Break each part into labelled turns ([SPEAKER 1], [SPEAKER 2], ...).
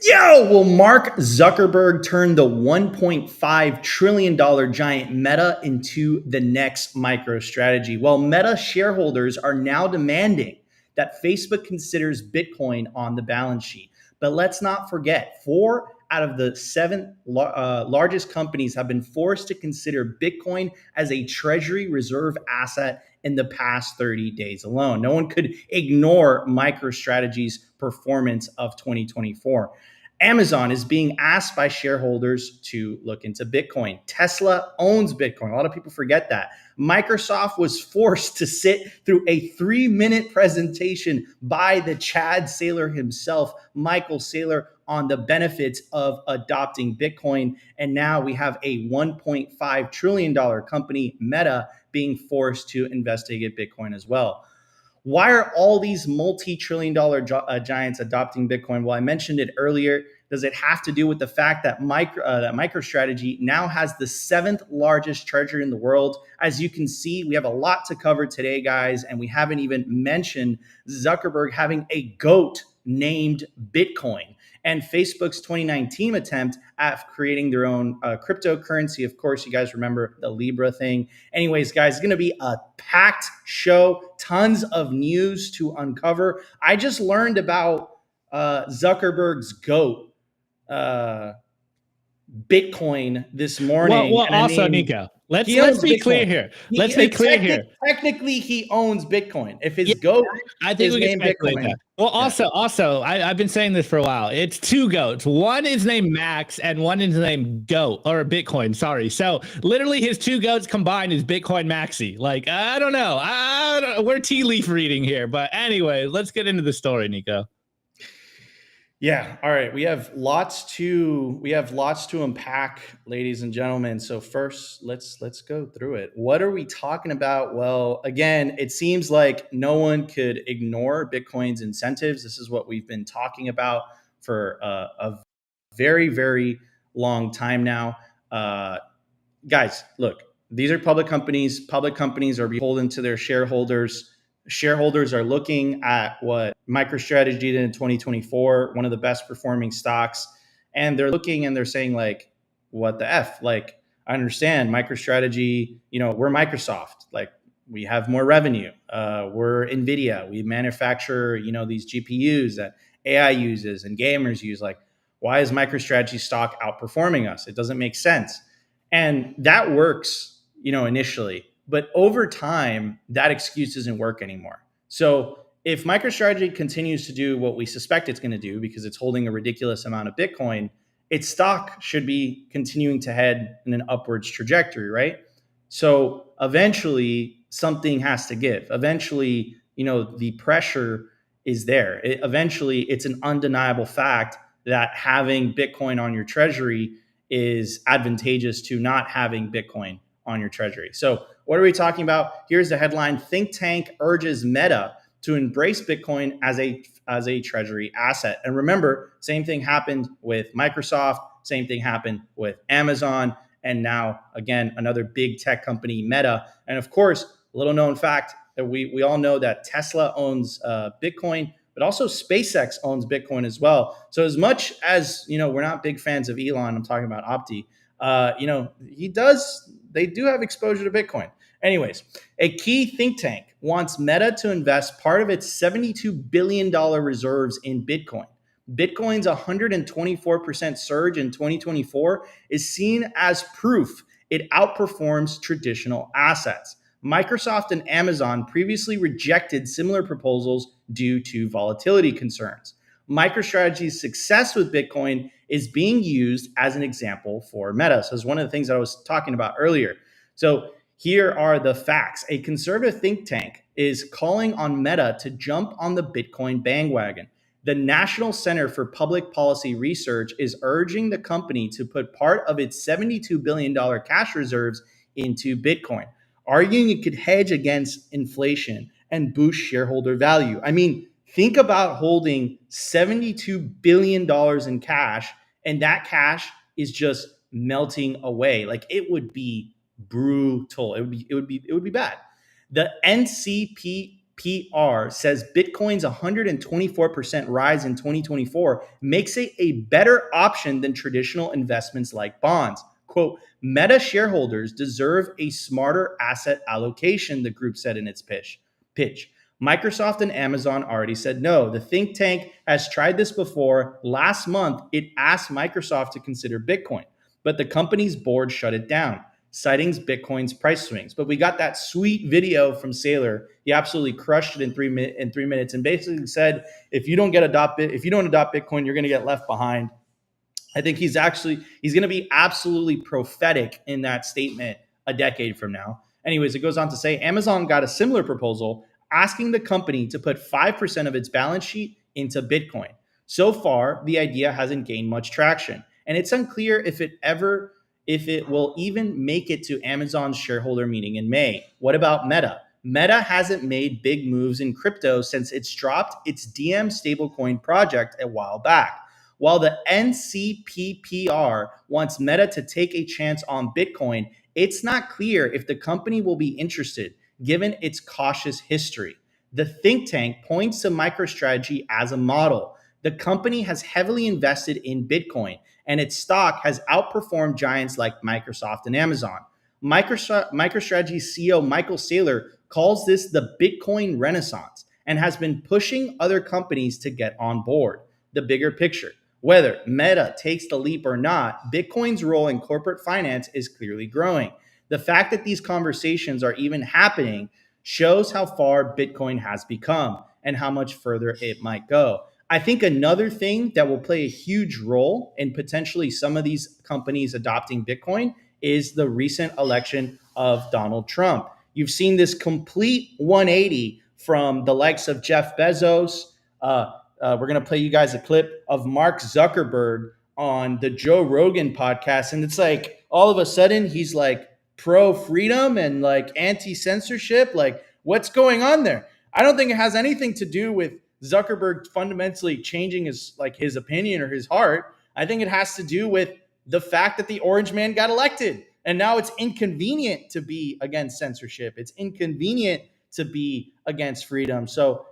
[SPEAKER 1] Yo, will Mark Zuckerberg turn the $1.5 trillion giant Meta into the next Microstrategy? Well, Meta shareholders are now demanding that Facebook considers Bitcoin on the balance sheet. But let's not forget, 4 out of the 7 largest companies have been forced to consider Bitcoin as a treasury reserve asset in the past 30 days alone. No one could ignore MicroStrategy's performance of 2024. Amazon is being asked by shareholders to look into Bitcoin. Tesla owns Bitcoin. A lot of people forget that. Microsoft was forced to sit through a 3-minute presentation by the Chad Saylor himself, Michael Saylor, on the benefits of adopting Bitcoin. And now we have a $1.5 trillion company, Meta, being forced to investigate Bitcoin as well. Why are all these multi-trillion-dollar giants adopting Bitcoin? Well, I mentioned it earlier. Does it have to do with the fact that MicroStrategy now has the 7th largest treasury in the world? As you can see, we have a lot to cover today, guys, and we haven't even mentioned Zuckerberg having a GOAT named Bitcoin, and Facebook's 2019 attempt at creating their own cryptocurrency. Of course, you guys remember the Libra thing. Anyways, guys, it's going to be a packed show, tons of news to uncover. I just learned about Zuckerberg's GOAT, Bitcoin, this morning.
[SPEAKER 2] Well, also, Nico, let's be clear here.
[SPEAKER 1] Technically, he owns Bitcoin. If his GOAT
[SPEAKER 2] I think we can speculate that. Well, also, I've been saying this for a while. It's 2 goats. One is named Max, and one is named Goat or Bitcoin. Sorry. So literally, his 2 goats combined is Bitcoin Maxi. Like, I don't know. We're tea leaf reading here, but anyway, let's get into the story, Nico.
[SPEAKER 1] Yeah. All right. We have lots to unpack, ladies and gentlemen. So first, let's go through it. What are we talking about? Well, again, it seems like no one could ignore Bitcoin's incentives. This is what we've been talking about for a very, very long time now. Guys, look, these are public companies. Public companies are beholden to their shareholders. Shareholders are looking at what MicroStrategy did in 2024, one of the best performing stocks. And they're looking and they're saying, like, what the F? Like, I understand MicroStrategy, we're Microsoft. Like, we have more revenue. We're NVIDIA. We manufacture, these GPUs that AI uses and gamers use. Like, why is MicroStrategy stock outperforming us? It doesn't make sense. And that works, initially. But over time, that excuse doesn't work anymore. So if MicroStrategy continues to do what we suspect it's going to do, because it's holding a ridiculous amount of Bitcoin, its stock should be continuing to head in an upwards trajectory, right? So eventually, something has to give. Eventually, the pressure is there. Eventually, it's an undeniable fact that having Bitcoin on your treasury is advantageous to not having Bitcoin on your treasury. So what are we talking about? Here's the headline: Think tank urges Meta to embrace Bitcoin as a treasury asset. And remember, same thing happened with Microsoft, same thing happened with Amazon, and now again another big tech company, Meta. And of course, little known fact that we all know that Tesla owns Bitcoin, but also SpaceX owns Bitcoin as well. So as much as we're not big fans of Elon, I'm talking about Opti. They do have exposure to Bitcoin. Anyways, a key think tank wants Meta to invest part of its $72 billion reserves in Bitcoin. Bitcoin's 124% surge in 2024 is seen as proof it outperforms traditional assets. Microsoft and Amazon previously rejected similar proposals due to volatility concerns. MicroStrategy's success with Bitcoin is being used as an example for Meta. So it's one of the things that I was talking about earlier. So here are the facts. A conservative think tank is calling on Meta to jump on the Bitcoin bandwagon. The National Center for Public Policy Research is urging the company to put part of its $72 billion cash reserves into Bitcoin, arguing it could hedge against inflation and boost shareholder value. I mean, think about holding $72 billion in cash, and that cash is just melting away. Like, it would be brutal. It would be bad. The NCP says Bitcoin's 124% rise in 2024 makes it a better option than traditional investments like bonds. Quote, Meta shareholders deserve a smarter asset allocation, the group said in its pitch. Microsoft and Amazon already said no. The think tank has tried this before. Last month, it asked Microsoft to consider Bitcoin, but the company's board shut it down, citing Bitcoin's price swings. But we got that sweet video from Saylor. He absolutely crushed it in 3 minutes and basically said, if you don't adopt Bitcoin, you're going to get left behind. I think he's going to be absolutely prophetic in that statement a decade from now. Anyways, it goes on to say Amazon got a similar proposal asking the company to put 5% of its balance sheet into Bitcoin. So far, the idea hasn't gained much traction, and it's unclear if it will even make it to Amazon's shareholder meeting in May. What about Meta? Meta hasn't made big moves in crypto since it's dropped its DM stablecoin project a while back. While the NCPPR wants Meta to take a chance on Bitcoin, it's not clear if the company will be interested, given its cautious history. The think tank points to MicroStrategy as a model. The company has heavily invested in Bitcoin, and its stock has outperformed giants like Microsoft and Amazon. MicroStrategy CEO Michael Saylor calls this the Bitcoin Renaissance and has been pushing other companies to get on board. The bigger picture. Whether Meta takes the leap or not, Bitcoin's role in corporate finance is clearly growing. The fact that these conversations are even happening shows how far Bitcoin has become and how much further it might go. I think another thing that will play a huge role in potentially some of these companies adopting Bitcoin is the recent election of Donald Trump. You've seen this complete 180 from the likes of Jeff Bezos. We're going to play you guys a clip of Mark Zuckerberg on the Joe Rogan podcast. And it's like all of a sudden he's like pro freedom and like anti censorship. Like, what's going on there? I don't think it has anything to do with Zuckerberg fundamentally changing his opinion or his heart. I think it has to do with the fact that the orange man got elected. And now it's inconvenient to be against censorship. It's inconvenient to be against freedom. So,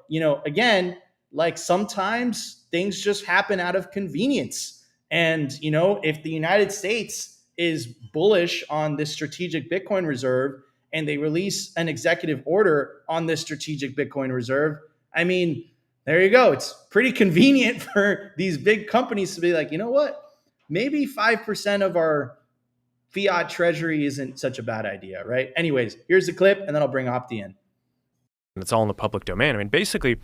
[SPEAKER 1] again, like sometimes things just happen out of convenience. And, if the United States is bullish on this strategic Bitcoin reserve and they release an executive order on this strategic Bitcoin reserve, I mean, there you go. It's pretty convenient for these big companies to be like, you know what? Maybe 5% of our fiat treasury isn't such a bad idea, right? Anyways, here's the clip, and then I'll bring Opti in.
[SPEAKER 3] It's all in the public domain. I mean, basically,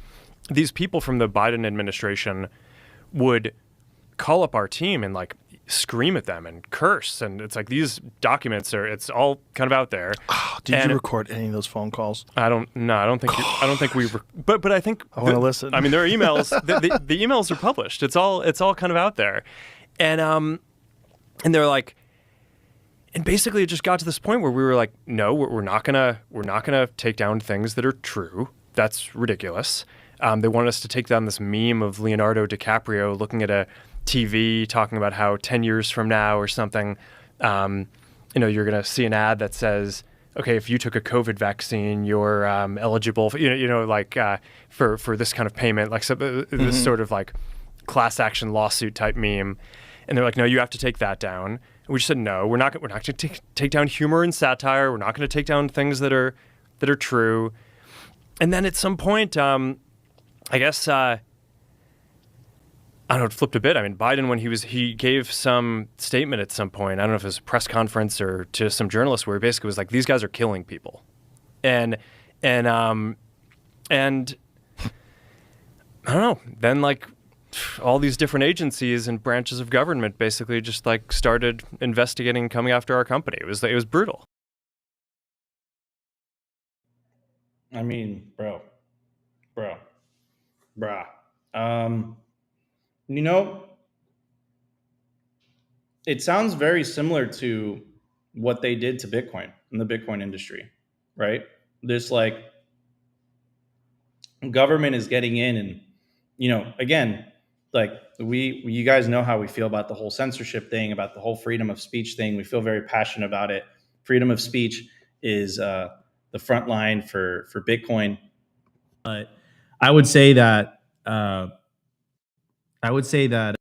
[SPEAKER 3] these people from the Biden administration would call up our team and like scream at them and curse. And it's like these documents it's all kind of out there.
[SPEAKER 4] Oh, did you record any of those phone calls?
[SPEAKER 3] I don't think we, but I think
[SPEAKER 4] I want to listen.
[SPEAKER 3] I mean, there are emails, the emails are published. It's all kind of out there. And they're like, and basically it just got to this point where we were like, no, we're not gonna take down things that are true. That's ridiculous. They wanted us to take down this meme of Leonardo DiCaprio looking at a TV talking about how 10 years from now or something, you're going to see an ad that says, okay, if you took a COVID vaccine, you're eligible for, for this kind of payment, like this sort of like class action lawsuit type meme. And they're like, no, you have to take that down. And we just said, no, we're not going to take down humor and satire. We're not going to take down things that are true. And then at some point, I guess, I don't know, it flipped a bit. I mean, Biden, when he gave some statement at some point, I don't know if it was a press conference or to some journalists, where he basically was like, these guys are killing people. And I don't know, then like all these different agencies and branches of government basically just like started investigating, coming after our company. It was brutal.
[SPEAKER 1] I mean, bruh. It sounds very similar to what they did to Bitcoin in the Bitcoin industry, right? This like government is getting in and, again, like you guys know how we feel about the whole censorship thing, about the whole freedom of speech thing. We feel very passionate about it. Freedom of speech is the front line for Bitcoin. But I would say that I would say that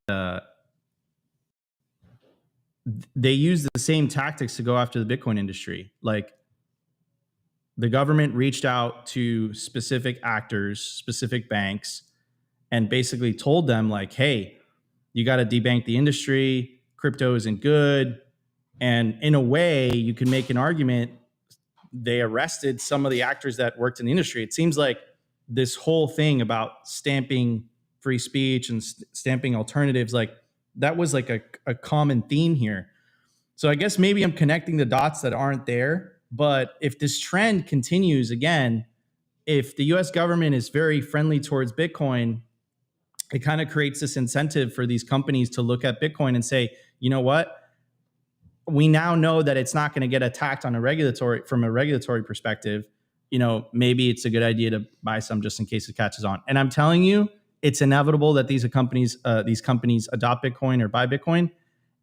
[SPEAKER 1] they use the same tactics to go after the Bitcoin industry. Like the government reached out to specific actors, specific banks, and basically told them like, hey, you got to debank the industry. Crypto isn't good. And in a way, you can make an argument they arrested some of the actors that worked in the industry. It seems like this whole thing about stamping free speech and stamping alternatives, like that was like a common theme here. So I guess maybe I'm connecting the dots that aren't there. But if this trend continues again, if the US government is very friendly towards Bitcoin, it kind of creates this incentive for these companies to look at Bitcoin and say, you know what? We now know that it's not going to get attacked on from a regulatory perspective. You know, maybe it's a good idea to buy some just in case it catches on. And I'm telling you, it's inevitable that these companies adopt Bitcoin or buy Bitcoin.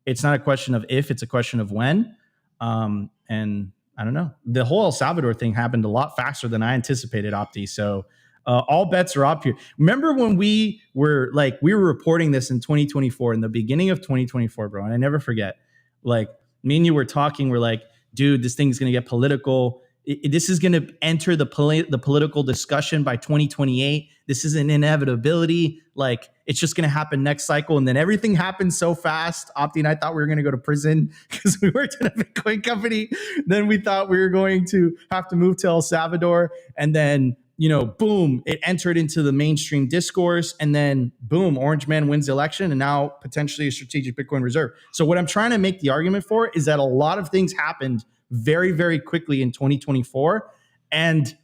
[SPEAKER 1] It's not a question of if, it's a question of when. And I don't know. The whole El Salvador thing happened a lot faster than I anticipated, Opti. So all bets are up here. Remember when we were reporting this in 2024, in the beginning of 2024, bro, and I never forget, like, me and you were talking, we're like, dude, this thing's going to get political. This is going to enter the political discussion by 2028. This is an inevitability. Like, it's just going to happen next cycle. And then everything happened so fast. Opti and I thought we were going to go to prison because we worked in a Bitcoin company. Then we thought we were going to have to move to El Salvador. And then, you know, boom, it entered into the mainstream discourse. And then boom, Orange Man wins the election and now potentially a strategic Bitcoin reserve. So what I'm trying to make the argument for is that a lot of things happened very, very quickly in 2024. And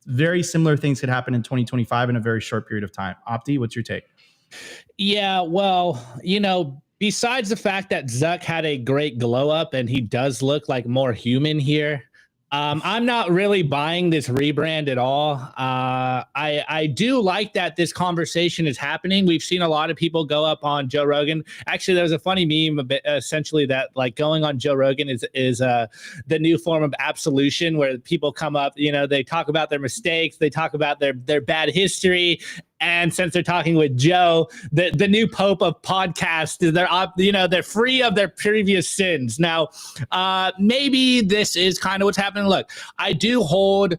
[SPEAKER 1] very similar things could happen in 2025 in a very short period of time. Opti, what's your take?
[SPEAKER 2] Yeah, well, you know, besides the fact that Zuck had a great glow up and he does look like more human here, I'm not really buying this rebrand at all. I do like that this conversation is happening. We've seen a lot of people go up on Joe Rogan. Actually, there was a funny meme a bit, essentially that like going on Joe Rogan is the new form of absolution, where people come up, you know, they talk about their mistakes, they talk about their bad history. And since they're talking with Joe, the new pope of podcasts, they're free of their previous sins. Now, maybe this is kind of what's happening. Look, I do hold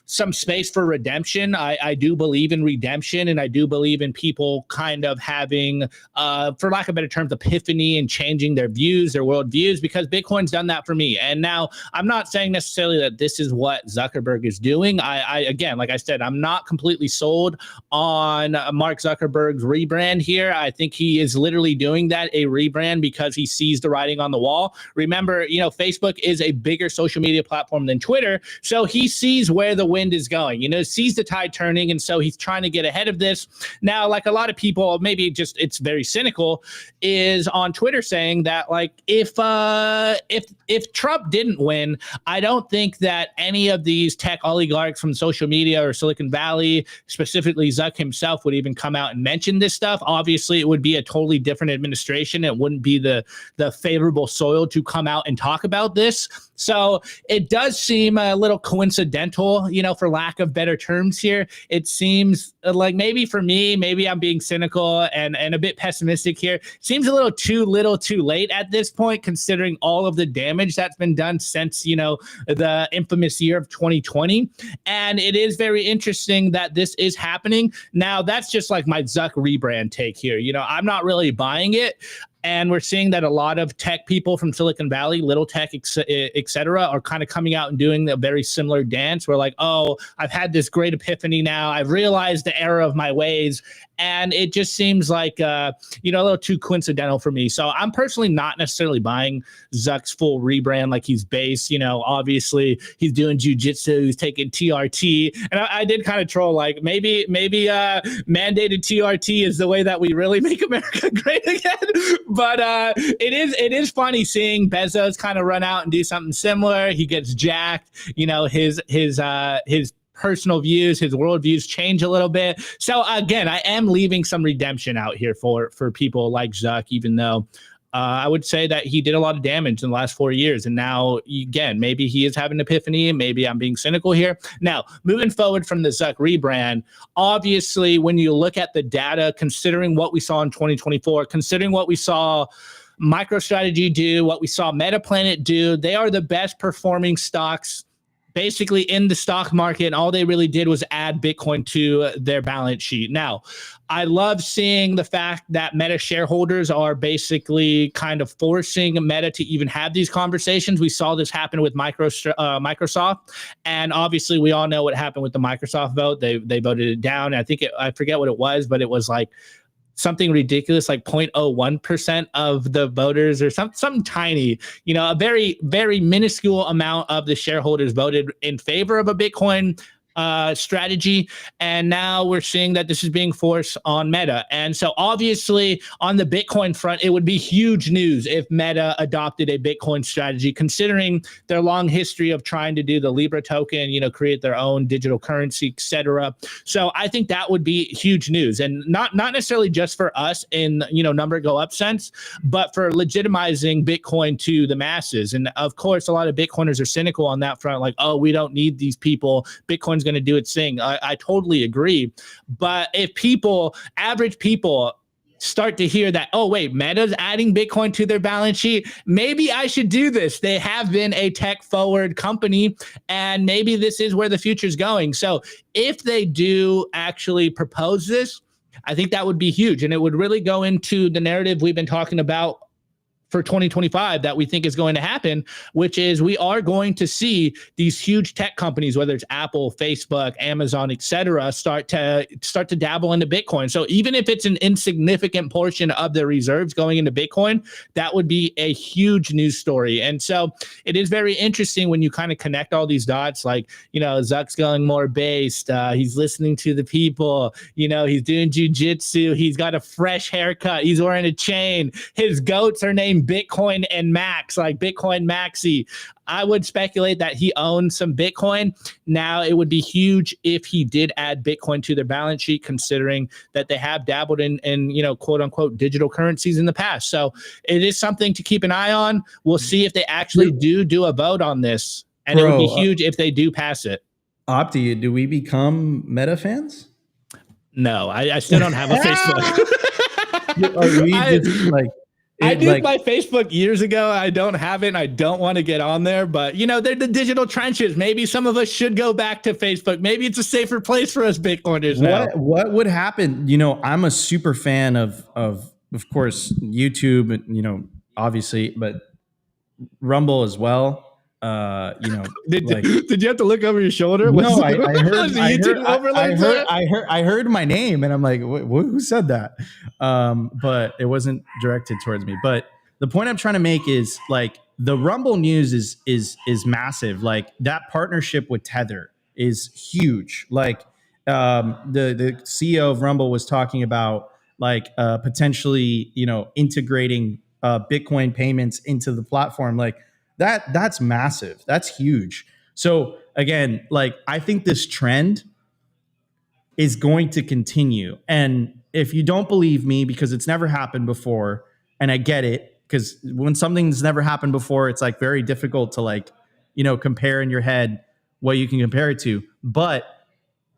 [SPEAKER 2] some space for redemption. I do believe in redemption, and I do believe in people kind of having, for lack of better terms, epiphany and changing their views, their world views, because Bitcoin's done that for me. And now I'm not saying necessarily that this is what Zuckerberg is doing. I again, like I said, I'm not completely sold on Mark Zuckerberg's rebrand here. I think he is literally doing that, a rebrand, because he sees the writing on the wall. Remember, you know, Facebook is a bigger social media platform than Twitter, so he sees where the wind is going, you know, sees the tide turning, and so he's trying to get ahead of this. Now, like a lot of people, maybe just it's very cynical, is on Twitter saying that like if Trump didn't win, I don't think that any of these tech oligarchs from social media or Silicon Valley, specifically Zuck himself, would even come out and mention this stuff. Obviously, it would be a totally different administration. It wouldn't be the favorable soil to come out and talk about this. So it does seem a little coincidental, you know, for lack of better terms here. It seems like maybe for me, maybe I'm being cynical and a bit pessimistic here. Seems a little too late at this point, considering all of the damage that's been done since, you know, the infamous year of 2020. And it is very interesting that this is happening. Now, that's just like my Zuck rebrand take here. You know, I'm not really buying it. And we're seeing that a lot of tech people from Silicon Valley, little tech, et cetera, are kind of coming out and doing a very similar dance. We're like, oh, I've had this great epiphany now. I've realized the error of my ways. And it just seems like, a little too coincidental for me. So I'm personally not necessarily buying Zuck's full rebrand like he's base. You know, obviously he's doing jujitsu, he's taking TRT. And I did kind of troll, like maybe mandated TRT is the way that we really make America great again. But it is funny seeing Bezos kind of run out and do something similar. He gets jacked, you know, his personal views, his world views change a little bit. So again, I am leaving some redemption out here for people like Zuck, even though I would say that he did a lot of damage in the last 4 years. And now, again, maybe he is having an epiphany. Maybe I'm being cynical here. Now, moving forward from the Zuck rebrand, obviously, when you look at the data, considering what we saw in 2024, considering what we saw Microstrategy do, what we saw MetaPlanet do, they are the best performing stocks basically in the stock market, and all they really did was add Bitcoin to their balance sheet. Now, I love seeing the fact that Meta shareholders are basically kind of forcing Meta to even have these conversations. We saw this happen with Microsoft, and obviously we all know what happened with the Microsoft vote. They voted it down. I forget what it was, but it was like something ridiculous, like 0.01% of the voters, or something tiny, a very, very minuscule amount of the shareholders voted in favor of a Bitcoin strategy. And now we're seeing that this is being forced on Meta. And so obviously on the Bitcoin front, it would be huge news if Meta adopted a Bitcoin strategy, considering their long history of trying to do the Libra token, create their own digital currency, etc. So I think that would be huge news, and not necessarily just for us in, number go up sense, but for legitimizing Bitcoin to the masses. And of course, a lot of Bitcoiners are cynical on that front, like, oh, we don't need these people. Bitcoin's going to do its thing. I totally agree. But if average people start to hear that, oh, wait, Meta's adding Bitcoin to their balance sheet, maybe I should do this. They have been a tech forward company, and maybe this is where the future is going. So if they do actually propose this, I think that would be huge. And it would really go into the narrative we've been talking about for 2025 that we think is going to happen, which is we are going to see these huge tech companies, whether it's Apple, Facebook, Amazon, etc., start to dabble into Bitcoin. So even if it's an insignificant portion of their reserves going into Bitcoin, that would be a huge news story. And so it is very interesting when you kind of connect all these dots, like, Zuck's going more based. He's listening to the people, he's doing jujitsu. He's got a fresh haircut. He's wearing a chain. His goats are named Bitcoin and Max, like Bitcoin Maxi. I would speculate that he owns some Bitcoin. Now, it would be huge if he did add Bitcoin to their balance sheet, considering that they have dabbled in quote unquote digital currencies in the past. So it is something to keep an eye on. We'll see if they actually do a vote on this, and it would be huge if they do pass it.
[SPEAKER 1] Opti, do we become Meta fans?
[SPEAKER 2] No, I still don't have a Facebook. I did my Facebook years ago. I don't have it, and I don't want to get on there. But, they're the digital trenches. Maybe some of us should go back to Facebook. Maybe it's a safer place for us Bitcoiners now.
[SPEAKER 1] What would happen? I'm a super fan of course, YouTube, obviously, but Rumble as well.
[SPEAKER 2] Did you have to look over your shoulder?
[SPEAKER 1] No, I heard my name, and I'm like, who said that? But it wasn't directed towards me. But the point I'm trying to make is, like, the Rumble news is massive. Like, that partnership with Tether is huge. Like, the CEO of Rumble was talking about, like, potentially, integrating Bitcoin payments into the platform. Like, that's massive. That's huge. So again, like, I think this trend is going to continue. And if you don't believe me, because it's never happened before, and I get it, because when something's never happened before, it's like very difficult to, like, compare in your head what you can compare it to. But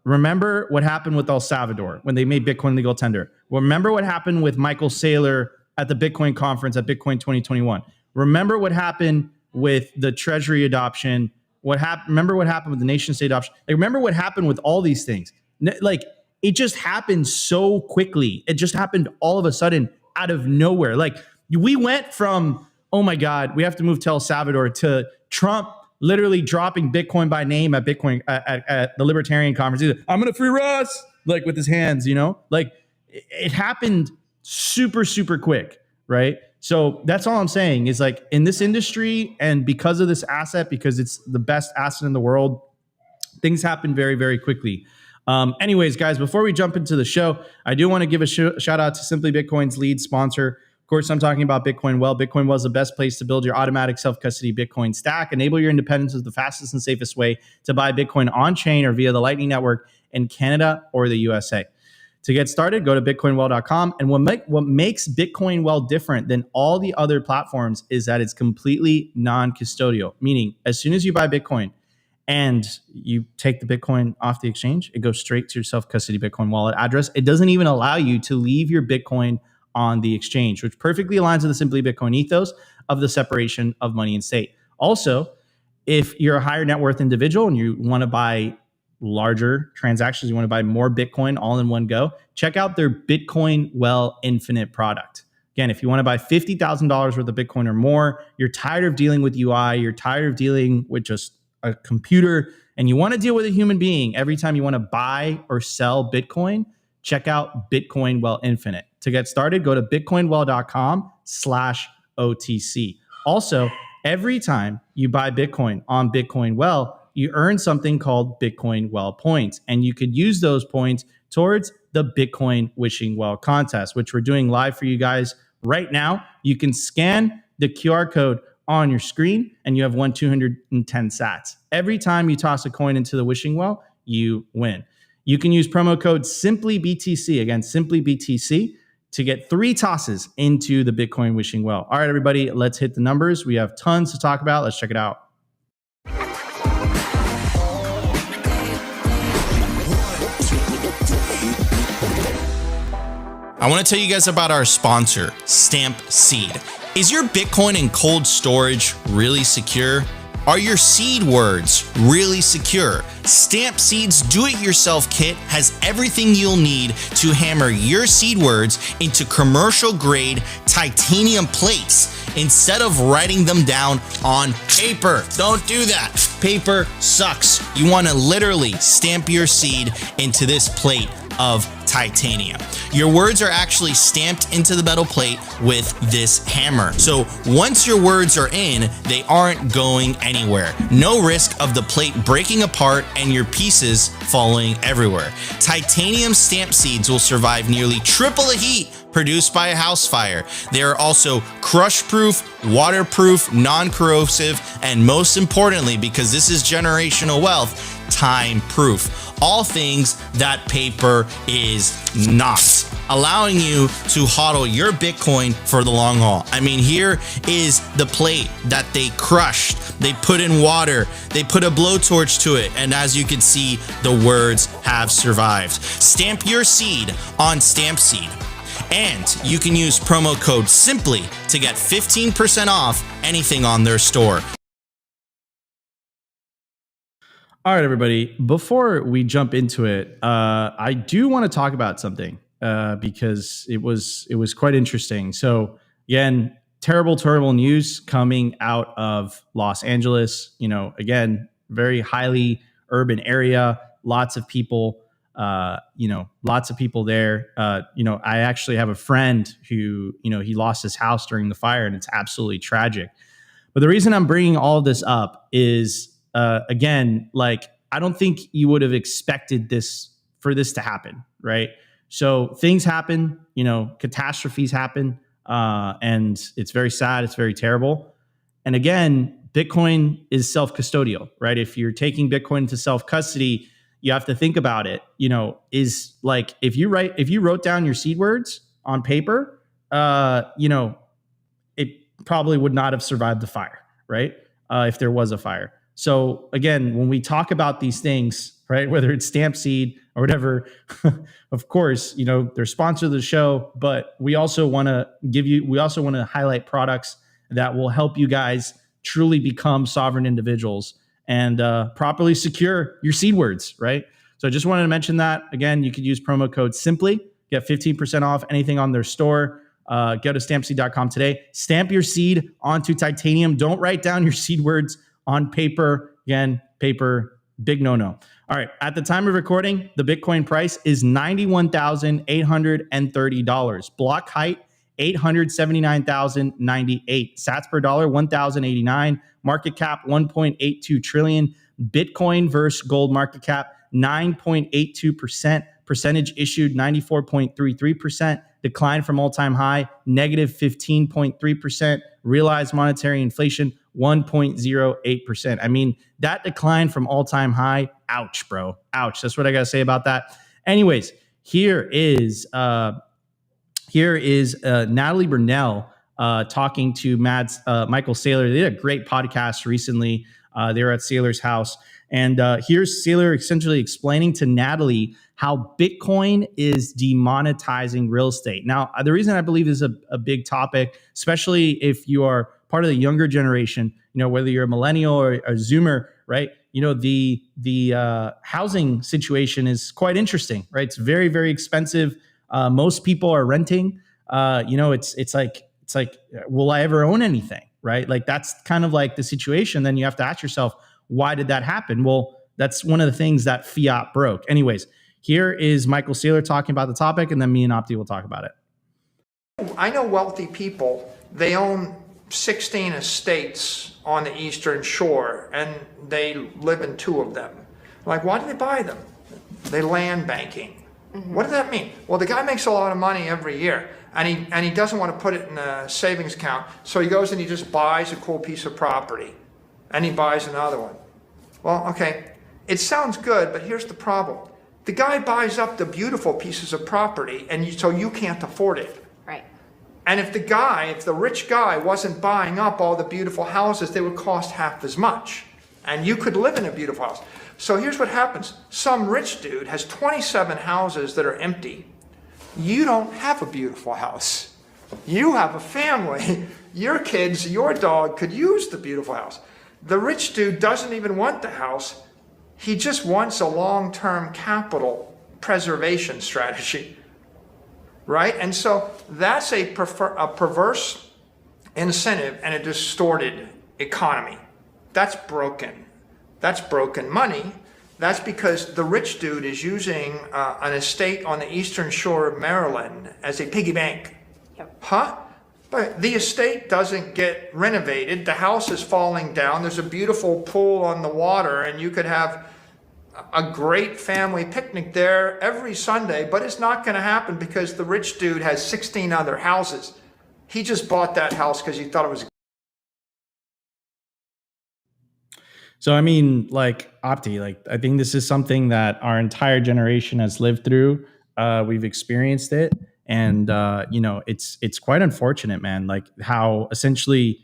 [SPEAKER 1] remember what happened with El Salvador when they made Bitcoin legal tender. Remember what happened with Michael Saylor at the Bitcoin conference at Bitcoin 2021. Remember what happened with the treasury adoption. Remember what happened with the nation state adoption. Like, remember what happened with all these things. Like, it just happened so quickly. It just happened all of a sudden out of nowhere. Like, we went from, oh my God, we have to move to El Salvador, to Trump literally dropping Bitcoin by name at Bitcoin at the Libertarian conference. He's like, I'm going to free Russ, like, with his hands, like, it happened super, super quick. Right. So that's all I'm saying is, like, in this industry, and because of this asset, because it's the best asset in the world, things happen very, very quickly. Anyways, guys, before we jump into the show, I do want to give a shout out to Simply Bitcoin's lead sponsor. Of course, I'm talking about Bitcoin Well. Bitcoin Well is the best place to build your automatic self-custody Bitcoin stack. Enable your independence is the fastest and safest way to buy Bitcoin on chain or via the Lightning Network in Canada or the USA. To get started, go to bitcoinwell.com. And what makes Bitcoin Well different than all the other platforms is that it's completely non-custodial, meaning as soon as you buy Bitcoin and you take the Bitcoin off the exchange, it goes straight to your self-custody Bitcoin wallet address. It doesn't even allow you to leave your Bitcoin on the exchange, which perfectly aligns with the Simply Bitcoin ethos of the separation of money and state. Also, if you're a higher net worth individual and you want to buy larger transactions, you want to buy more Bitcoin all in one go, check out their Bitcoin Well Infinite product. Again, if you want to buy $50,000 worth of Bitcoin or more, you're tired of dealing with UI, you're tired of dealing with just a computer, and you want to deal with a human being every time you want to buy or sell Bitcoin, check out Bitcoin Well Infinite. To get started, go to bitcoinwell.com/OTC. Also, every time you buy Bitcoin on Bitcoin Well, you earn something called Bitcoin Well points, and you could use those points towards the Bitcoin Wishing Well contest, which we're doing live for you guys right now. You can scan the QR code on your screen and you have won 210 sats. Every time you toss a coin into the Wishing Well, you win. You can use promo code SimplyBTC, again, SimplyBTC, to get 3 tosses into the Bitcoin Wishing Well. All right, everybody, let's hit the numbers. We have tons to talk about. Let's check it out.
[SPEAKER 5] I want to tell you guys about our sponsor, Stampseed. Is your Bitcoin in cold storage really secure? Are your seed words really secure? Stampseed's do-it-yourself kit has everything you'll need to hammer your seed words into commercial-grade titanium plates instead of writing them down on paper. Don't do that. Paper sucks. You want to literally stamp your seed into this plate of titanium. Your words are actually stamped into the metal plate with this hammer. So once your words are in, they aren't going anywhere. No risk of the plate breaking apart and your pieces falling everywhere. Titanium stamp seeds will survive nearly triple the heat produced by a house fire. They are also crush-proof, waterproof, non-corrosive, and most importantly, because this is generational wealth, time-proof. All things that paper is not, allowing you to hodl your Bitcoin for the long haul. I mean, here is the plate that they crushed. They put in water, they put a blowtorch to it, and as you can see, the words have survived. Stamp your seed on Stampseed. And you can use promo code SIMPLY to get 15% off anything on their store.
[SPEAKER 1] All right, everybody. Before we jump into it, I do want to talk about something because it was quite interesting. So again, terrible news coming out of Los Angeles. You know, again, very highly urban area, lots of people. Lots of people there. I actually have a friend who, he lost his house during the fire, and it's absolutely tragic. But the reason I'm bringing all of this up is, again, like, I don't think you would have expected for this to happen, right? So things happen, catastrophes happen, and it's very sad. It's very terrible. And again, Bitcoin is self-custodial, right? If you're taking Bitcoin into self-custody, you have to think about it, is like, if you wrote down your seed words on paper, it probably would not have survived the fire, right? If there was a fire. So again, when we talk about these things, right, whether it's Stampseed or whatever, of course, they're sponsor of the show, but we also want to highlight products that will help you guys truly become sovereign individuals and properly secure your seed words, right? So I just wanted to mention that. Again, you could use promo code SIMPLY, get 15% off anything on their store. Go to stampseed.com today. Stamp your seed onto titanium. Don't write down your seed words on paper. Again, paper, big no-no. All right, at the time of recording, the Bitcoin price is $91,830. Block height, 879,098. Sats per dollar, 1,089. Market cap, 1.82 trillion. Bitcoin versus gold market cap, 9.82%. Percentage issued, 94.33%. Decline from all-time high, negative 15.3%. Realized monetary inflation, 1.08%. I mean, that decline from all-time high, ouch, bro. Ouch. That's what I got to say about that. Anyways, here is Natalie Burnell talking to Michael Saylor. They did a great podcast recently. They were at Saylor's house. And here's Saylor essentially explaining to Natalie how Bitcoin is demonetizing real estate. Now, the reason I believe this is a big topic, especially if you are part of the younger generation, whether you're a millennial or a Zoomer, right? The housing situation is quite interesting, right? It's very, very expensive. Most people are renting. It's like, will I ever own anything, right? Like that's kind of like the situation. Then you have to ask yourself, why did that happen? Well, that's one of the things that fiat broke. Anyways, here is Michael Saylor talking about the topic, and then me and Opti will talk about it.
[SPEAKER 6] I know wealthy people, they own 16 estates on the Eastern Shore, and they live in 2 of them. Like, why do they buy them? They land banking. What does that mean? Well, the guy makes a lot of money every year, and he doesn't want to put it in a savings account, so he goes and he just buys a cool piece of property, and he buys another one. Well, okay, it sounds good, but here's the problem. The guy buys up the beautiful pieces of property, and so you can't afford it.
[SPEAKER 7] Right.
[SPEAKER 6] And if the rich guy wasn't buying up all the beautiful houses, they would cost half as much. And you could live in a beautiful house. So here's what happens. Some rich dude has 27 houses that are empty. You don't have a beautiful house. You have a family. Your kids, your dog could use the beautiful house. The rich dude doesn't even want the house. He just wants a long-term capital preservation strategy. Right? And so that's a perverse incentive and a distorted economy. That's broken. That's broken money. That's because the rich dude is using an estate on the Eastern Shore of Maryland as a piggy bank.
[SPEAKER 7] Yep.
[SPEAKER 6] Huh? But the estate doesn't get renovated. The house is falling down. There's a beautiful pool on the water, and you could have a great family picnic there every Sunday, but it's not going to happen because the rich dude has 16 other houses. He just bought that house because he thought it was.
[SPEAKER 1] So, I mean, like Opti, like I think this is something that our entire generation has lived through. We've experienced it. And, it's quite unfortunate, man, like how essentially,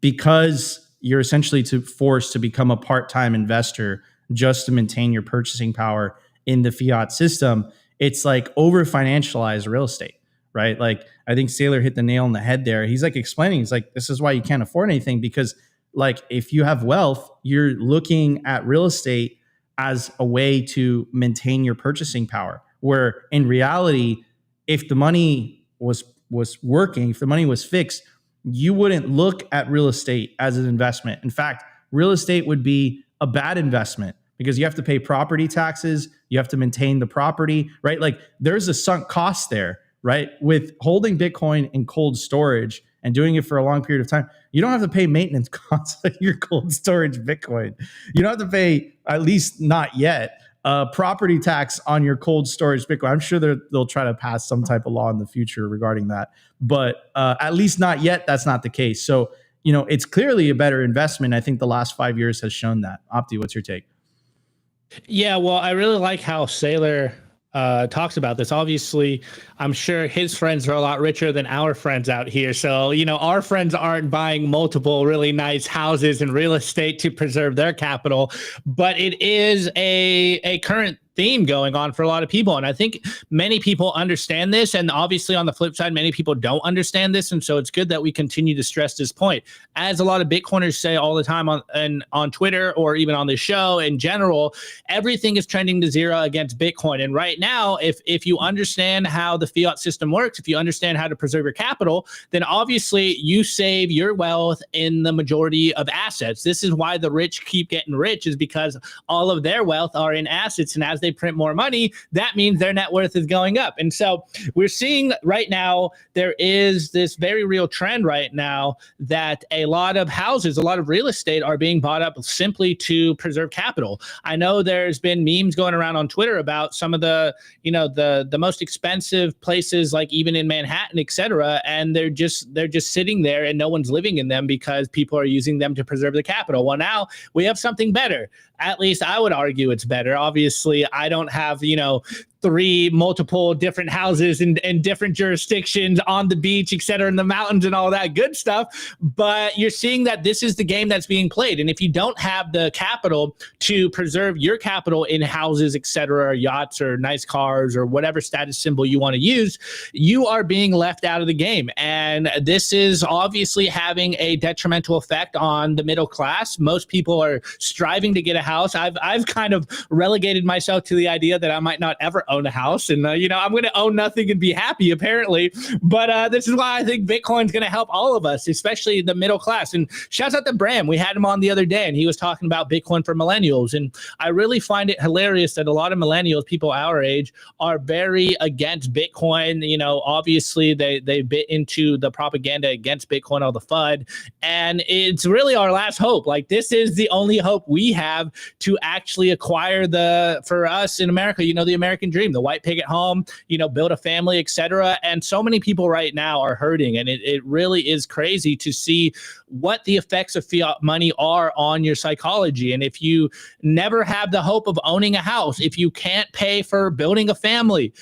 [SPEAKER 1] because you're essentially forced to become a part-time investor just to maintain your purchasing power in the fiat system, it's like over financialized real estate, right? Like I think Saylor hit the nail on the head there. He's like explaining, he's like, this is why you can't afford anything, because like if you have wealth, you're looking at real estate as a way to maintain your purchasing power, where in reality, if the money was working, if the money was fixed, you wouldn't look at real estate as an investment. In fact, real estate would be a bad investment because you have to pay property taxes, you have to maintain the property, right? Like there's a sunk cost there, right? With holding Bitcoin in cold storage and doing it for a long period of time, you don't have to pay maintenance costs on your cold storage Bitcoin. You don't have to pay, at least not yet, property tax on your cold storage Bitcoin. I'm sure they'll try to pass some type of law in the future regarding that, but at least not yet. That's not the case. So, it's clearly a better investment. I think the last 5 years has shown that. Opti, what's your take?
[SPEAKER 2] Yeah, well, I really like how Saylor talks about this. Obviously, I'm sure his friends are a lot richer than our friends out here. So, our friends aren't buying multiple really nice houses and real estate to preserve their capital, but it is a current theme going on for a lot of people. And I think many people understand this. And obviously on the flip side, many people don't understand this. And so it's good that we continue to stress this point. As a lot of Bitcoiners say all the time on Twitter or even on the show in general, everything is trending to zero against Bitcoin. And right now, if you understand how the fiat system works, if you understand how to preserve your capital, then obviously you save your wealth in the majority of assets. This is why the rich keep getting rich, is because all of their wealth are in assets. And as they print more money, that means their net worth is going up. And so we're seeing right now, there is this very real trend right now that a lot of houses, a lot of real estate are being bought up simply to preserve capital. I know there's been memes going around on Twitter about some of the, the most expensive places, like even in Manhattan, et cetera. And they're just sitting there and no one's living in them because people are using them to preserve the capital. Well, now we have something better. At least I would argue it's better. Obviously, I don't have, multiple different houses in different jurisdictions on the beach, et cetera, in the mountains and all that good stuff. But you're seeing that this is the game that's being played. And if you don't have the capital to preserve your capital in houses, et cetera, or yachts or nice cars or whatever status symbol you want to use, you are being left out of the game. And this is obviously having a detrimental effect on the middle class. Most people are striving to get a house. I've kind of relegated myself to the idea that I might not ever own a house, and I'm going to own nothing and be happy, apparently. But this is why I think Bitcoin's going to help all of us, especially the middle class. And shouts out to Bram. We had him on the other day, and he was talking about Bitcoin for millennials. And I really find it hilarious that a lot of millennials, people our age, are very against Bitcoin. Obviously they bit into the propaganda against Bitcoin, all the FUD, and it's really our last hope. Like, this is the only hope we have to actually acquire for us in America, the American dream, the white pig at home, build a family, etc. And so many people right now are hurting, and it really is crazy to see what the effects of fiat money are on your psychology. And if you never have the hope of owning a house, if you can't pay for building a family,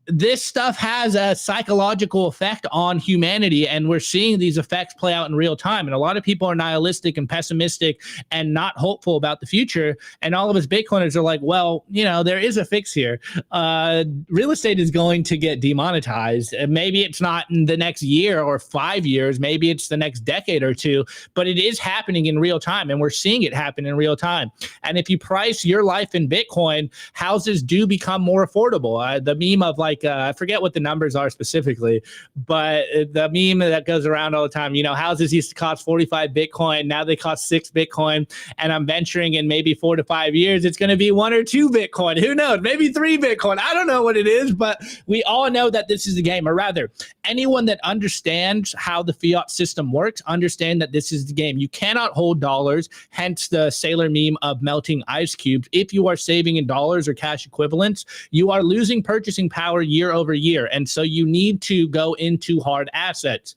[SPEAKER 2] this stuff has a psychological effect on humanity, and we're seeing these effects play out in real time. And a lot of people are nihilistic and pessimistic and not hopeful about the future. And all of us Bitcoiners are like, well, there is a fix here. Real estate is going to get demonetized. Maybe it's not in the next year or 5 years. Maybe it's the next decade or two, but it is happening in real time, and we're seeing it happen in real time. And if you price your life in Bitcoin, houses do become more affordable. The meme of I forget what the numbers are specifically, but the meme that goes around all the time, houses used to cost 45 Bitcoin. Now they cost 6 Bitcoin. And I'm venturing in maybe 4 to 5 years, it's going to be 1 or 2 Bitcoin. Who knows? Maybe 3 Bitcoin. I don't know what it is, but we all know that this is the game. Or rather, anyone that understands how the fiat system works, understand that this is the game. You cannot hold dollars, hence the Saylor meme of melting ice cubes. If you are saving in dollars or cash equivalents, you are losing purchasing power year over year. And so you need to go into hard assets.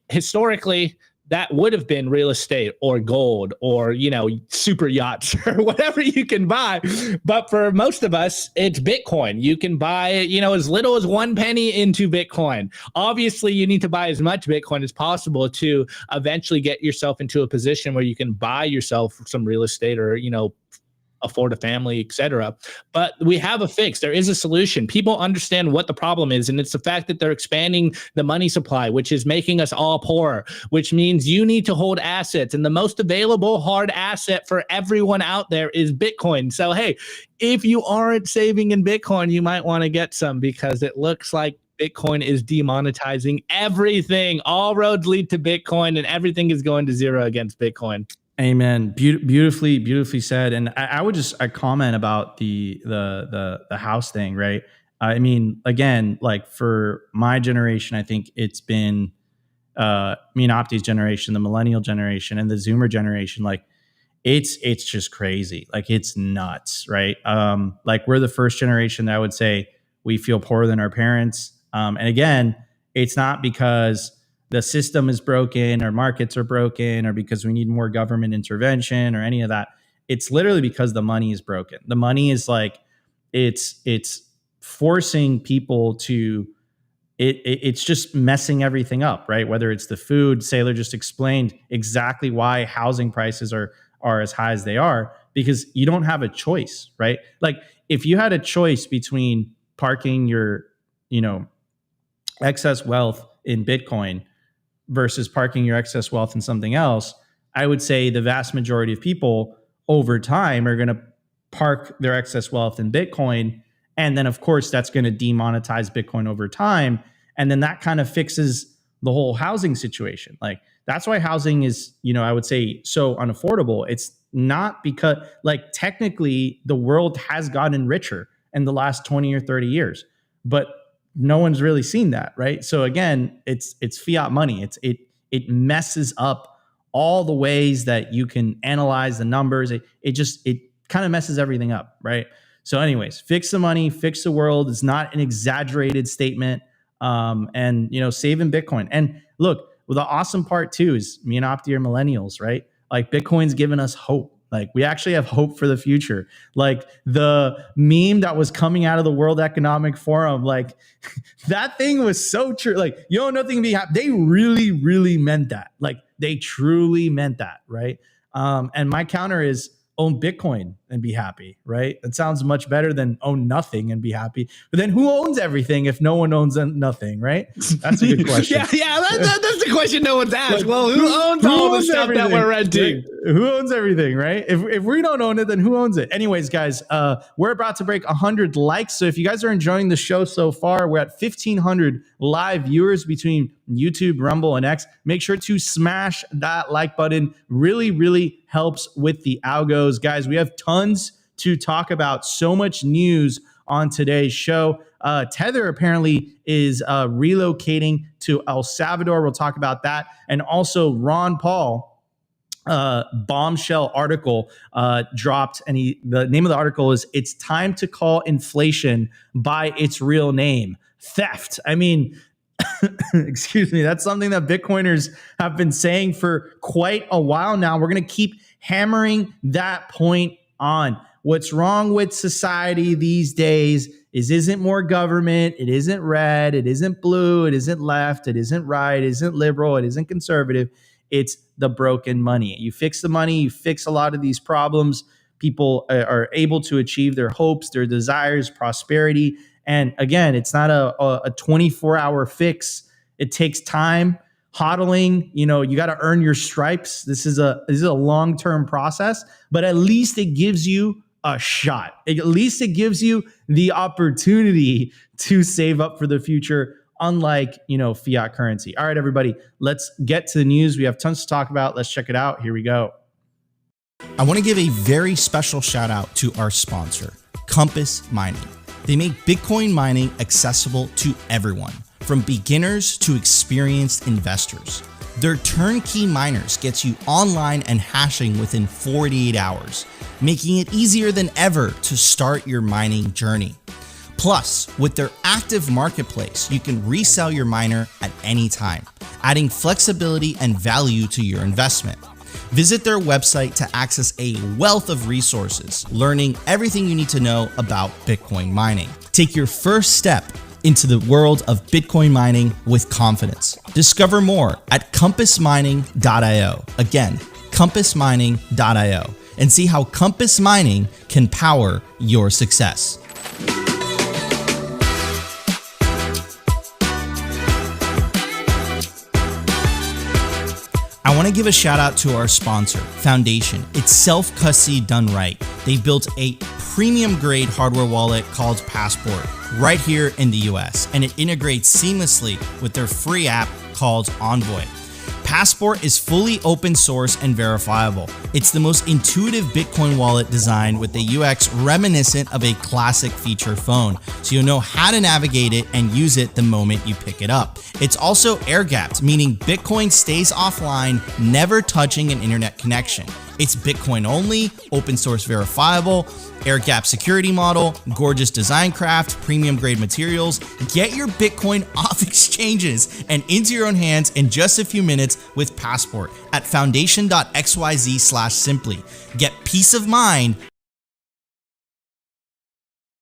[SPEAKER 2] Historically, that would have been real estate or gold or, super yachts or whatever you can buy. But for most of us, it's Bitcoin. You can buy, as little as 1 penny into Bitcoin. Obviously, you need to buy as much Bitcoin as possible to eventually get yourself into a position where you can buy yourself some real estate or, afford a family, etc. But we have a fix. There is a solution. People understand what the problem is, and it's the fact that they're expanding the money supply, which is making us all poorer, which means you need to hold assets. And the most available hard asset for everyone out there is Bitcoin. So, hey, if you aren't saving in Bitcoin, you might want to get some, because it looks like Bitcoin is demonetizing everything. All roads lead to Bitcoin, and everything is going to zero against Bitcoin.
[SPEAKER 1] Amen. Beautifully said. And I would just comment about the house thing, right? I mean, again, like for my generation, I think it's been me and Opti's generation, the millennial generation, and the Zoomer generation. Like it's just crazy. Like it's nuts, right? Like we're the first generation that I would say we feel poorer than our parents. And again, it's not because the system is broken or markets are broken or because we need more government intervention or any of that. It's literally because the money is broken. The money is like, it's forcing people to, it's just messing everything up, right? Whether it's the food, Saylor just explained exactly why housing prices are as high as they are, because you don't have a choice, right? Like if you had a choice between parking your, excess wealth in Bitcoin versus parking your excess wealth in something else, I would say the vast majority of people over time are going to park their excess wealth in Bitcoin. And then, of course, that's going to demonetize Bitcoin over time. And then that kind of fixes the whole housing situation. Like, that's why housing is, I would say so unaffordable. It's not because, like, technically the world has gotten richer in the last 20 or 30 years, but no one's really seen that, right? So again, it's fiat money. It messes up all the ways that you can analyze the numbers. It kind of messes everything up, right? So anyways, fix the money, fix the world. It's not an exaggerated statement. And save in Bitcoin. And look, well, the awesome part too is me and Opti are millennials, right? Like Bitcoin's given us hope. Like, we actually have hope for the future. Like, the meme that was coming out of the World Economic Forum, like, that thing was so true. Like, nothing can be happy. They really, really meant that. Like, they truly meant that, right? And my counter is own Bitcoin and be happy, right? That sounds much better than own nothing and be happy. But then who owns everything if no one owns nothing, right? That's a good question.
[SPEAKER 2] That's the question no one's asked. Like, well, who owns all the stuff that we're renting?
[SPEAKER 1] Right? Who owns everything, right? If we don't own it, then who owns it? Anyways, guys, we're about to break 100 likes. So if you guys are enjoying the show so far, we're at 1,500 live viewers between YouTube, Rumble, and X. Make sure to smash that like button. Really, really helps with the algos. Guys, we have tons to talk about. So much news on today's show. Tether apparently is relocating to El Salvador. We'll talk about that. And also Ron Paul, bombshell article dropped. And the name of the article is "It's Time to Call Inflation by Its Real Name, Theft." I mean, excuse me, that's something that Bitcoiners have been saying for quite a while now. We're going to keep hammering that point on. What's wrong with society these days isn't more government, it isn't red, it isn't blue, it isn't left, it isn't right, it isn't liberal, it isn't conservative. It's the broken money. You fix the money, you fix a lot of these problems. People are able to achieve their hopes, their desires, prosperity. And again, it's not a 24-hour fix. It takes time, hodling. You got to earn your stripes. This is a long-term process, but at least it gives you a shot. At least it gives you the opportunity to save up for the future, unlike, fiat currency. All right, everybody, let's get to the news. We have tons to talk about. Let's check it out. Here we go.
[SPEAKER 5] I want to give a very special shout out to our sponsor, Compass Mining. They make Bitcoin mining accessible to everyone, from beginners to experienced investors. Their turnkey miners gets you online and hashing within 48 hours, making it easier than ever to start your mining journey. Plus, with their active marketplace, you can resell your miner at any time, adding flexibility and value to your investment. Visit their website to access a wealth of resources, learning everything you need to know about Bitcoin mining. Take your first step into the world of Bitcoin mining with confidence. Discover more at compassmining.io. Again, compassmining.io, and see how Compass Mining can power your success. I want to give a shout out to our sponsor, Foundation. It's self-custody done right. They built a premium grade hardware wallet called Passport right here in the US, and it integrates seamlessly with their free app called Envoy. Passport is fully open source and verifiable. It's the most intuitive Bitcoin wallet designed with a UX reminiscent of a classic feature phone, so you'll know how to navigate it and use it the moment you pick it up. It's also air-gapped, meaning Bitcoin stays offline, never touching an internet connection. It's Bitcoin only, open source verifiable, air-gapped security model, gorgeous design craft, premium grade materials. Get your Bitcoin off exchanges and into your own hands in just a few minutes with Passport at foundation.xyz/simply. Get peace of mind.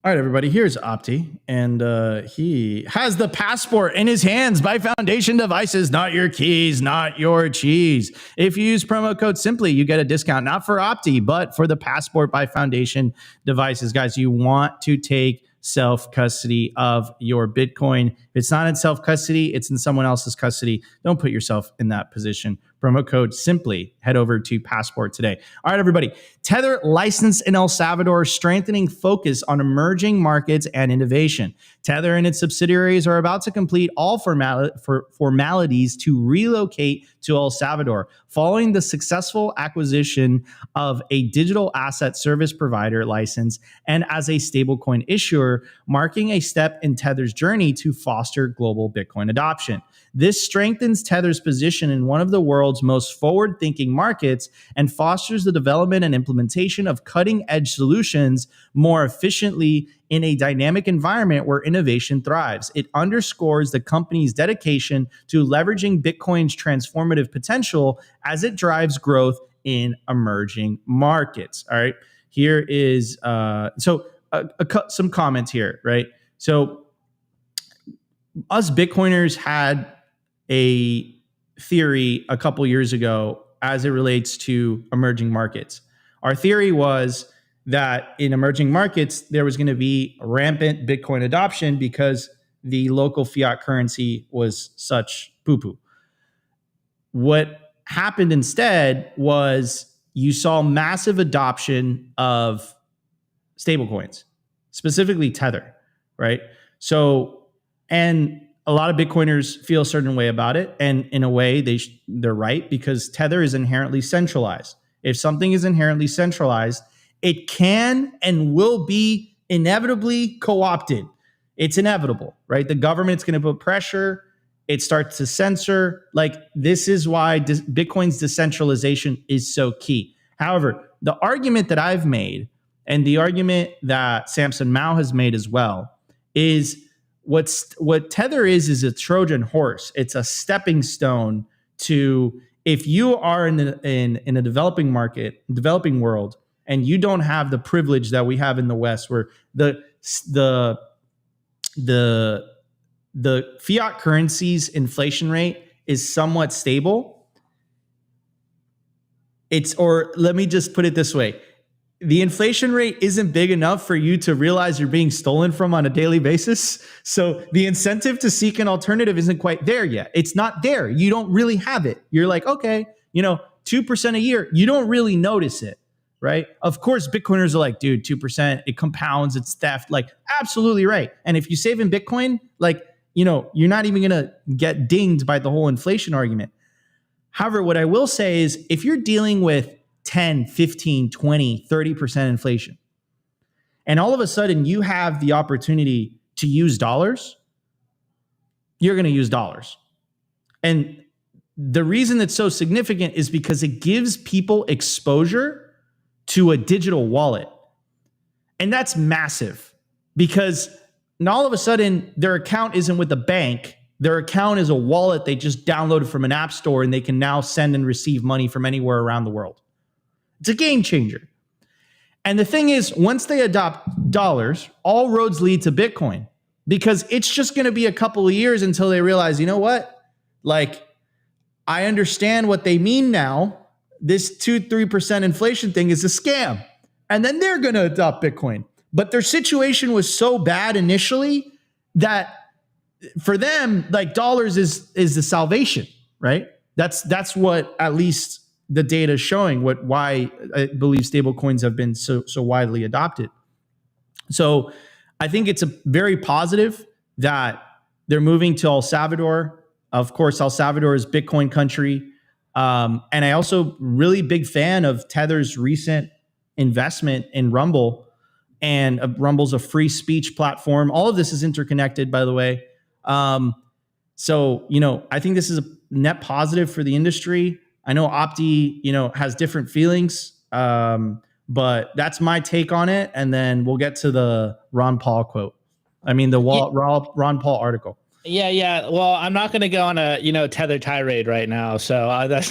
[SPEAKER 1] All right, everybody, here's Opti, and he has the Passport in his hands by Foundation devices, not your keys, not your cheese. If you use promo code SIMPLY, you get a discount, not for Opti, but for the Passport by Foundation devices. Guys, you want to take self-custody of your Bitcoin. If it's not in self-custody, it's in someone else's custody. Don't put yourself in that position. Promo code SIMPLY. Head over to Passport today. All right, everybody. Tether licensed in El Salvador, strengthening focus on emerging markets and innovation. Tether and its subsidiaries are about to complete all formalities to relocate to El Salvador, following the successful acquisition of a digital asset service provider license and as a stablecoin issuer, marking a step in Tether's journey to foster global Bitcoin adoption. This strengthens Tether's position in one of the world's most forward-thinking markets and fosters the development and implementation of cutting-edge solutions more efficiently in a dynamic environment where innovation thrives. It underscores the company's dedication to leveraging Bitcoin's transformative potential as it drives growth in emerging markets. All right. Here is some comments here, right? So us Bitcoiners had a theory a couple years ago as it relates to emerging markets. Our theory was that in emerging markets, there was going to be rampant Bitcoin adoption because the local fiat currency was such poo-poo. What happened instead was you saw massive adoption of stablecoins, specifically Tether, right? So, and a lot of Bitcoiners feel a certain way about it. And in a way, they're right, because Tether is inherently centralized. If something is inherently centralized, it can and will be inevitably co-opted. It's inevitable, right? The government's going to put pressure. It starts to censor. Like, this is why Bitcoin's decentralization is so key. However, the argument that I've made, and the argument that Samson Mao has made as well, is what Tether is a Trojan horse. It's a stepping stone to, if you are in a developing world, and you don't have the privilege that we have in the West, where the fiat currency's inflation rate is somewhat stable. Or let me just put it this way. The inflation rate isn't big enough for you to realize you're being stolen from on a daily basis. So the incentive to seek an alternative isn't quite there yet. It's not there. You don't really have it. You're like, okay, 2% a year. You don't really notice it, right? Of course, Bitcoiners are like, dude, 2%, it compounds, it's theft. Like, absolutely right. And if you save in Bitcoin, like, you're not even going to get dinged by the whole inflation argument. However, what I will say is, if you're dealing with 10, 15, 20, 30% inflation, and all of a sudden you have the opportunity to use dollars, you're going to use dollars. And the reason it's so significant is because it gives people exposure to a digital wallet. And that's massive, because now all of a sudden their account isn't with the bank. Their account is a wallet they just downloaded from an app store, and they can now send and receive money from anywhere around the world. It's a game changer. And the thing is, once they adopt dollars, all roads lead to Bitcoin, because it's just going to be a couple of years until they realize, you know what? Like, I understand what they mean now. This 2-3% inflation thing is a scam. And then they're going to adopt Bitcoin. But their situation was so bad initially that for them, like, dollars is the salvation, right? That's what at least the data is showing, why I believe stablecoins have been so widely adopted. So I think it's a very positive that they're moving to El Salvador. Of course, El Salvador is Bitcoin country. And I also really big fan of Tether's recent investment in Rumble, and Rumble's a free speech platform. All of this is interconnected, by the way. So, I think this is a net positive for the industry. I know Opti, has different feelings, but that's my take on it. And then we'll get to the Ron Paul quote. Ron Paul article.
[SPEAKER 2] Yeah. Well, I'm not going to go on a Tether tirade right now, so that's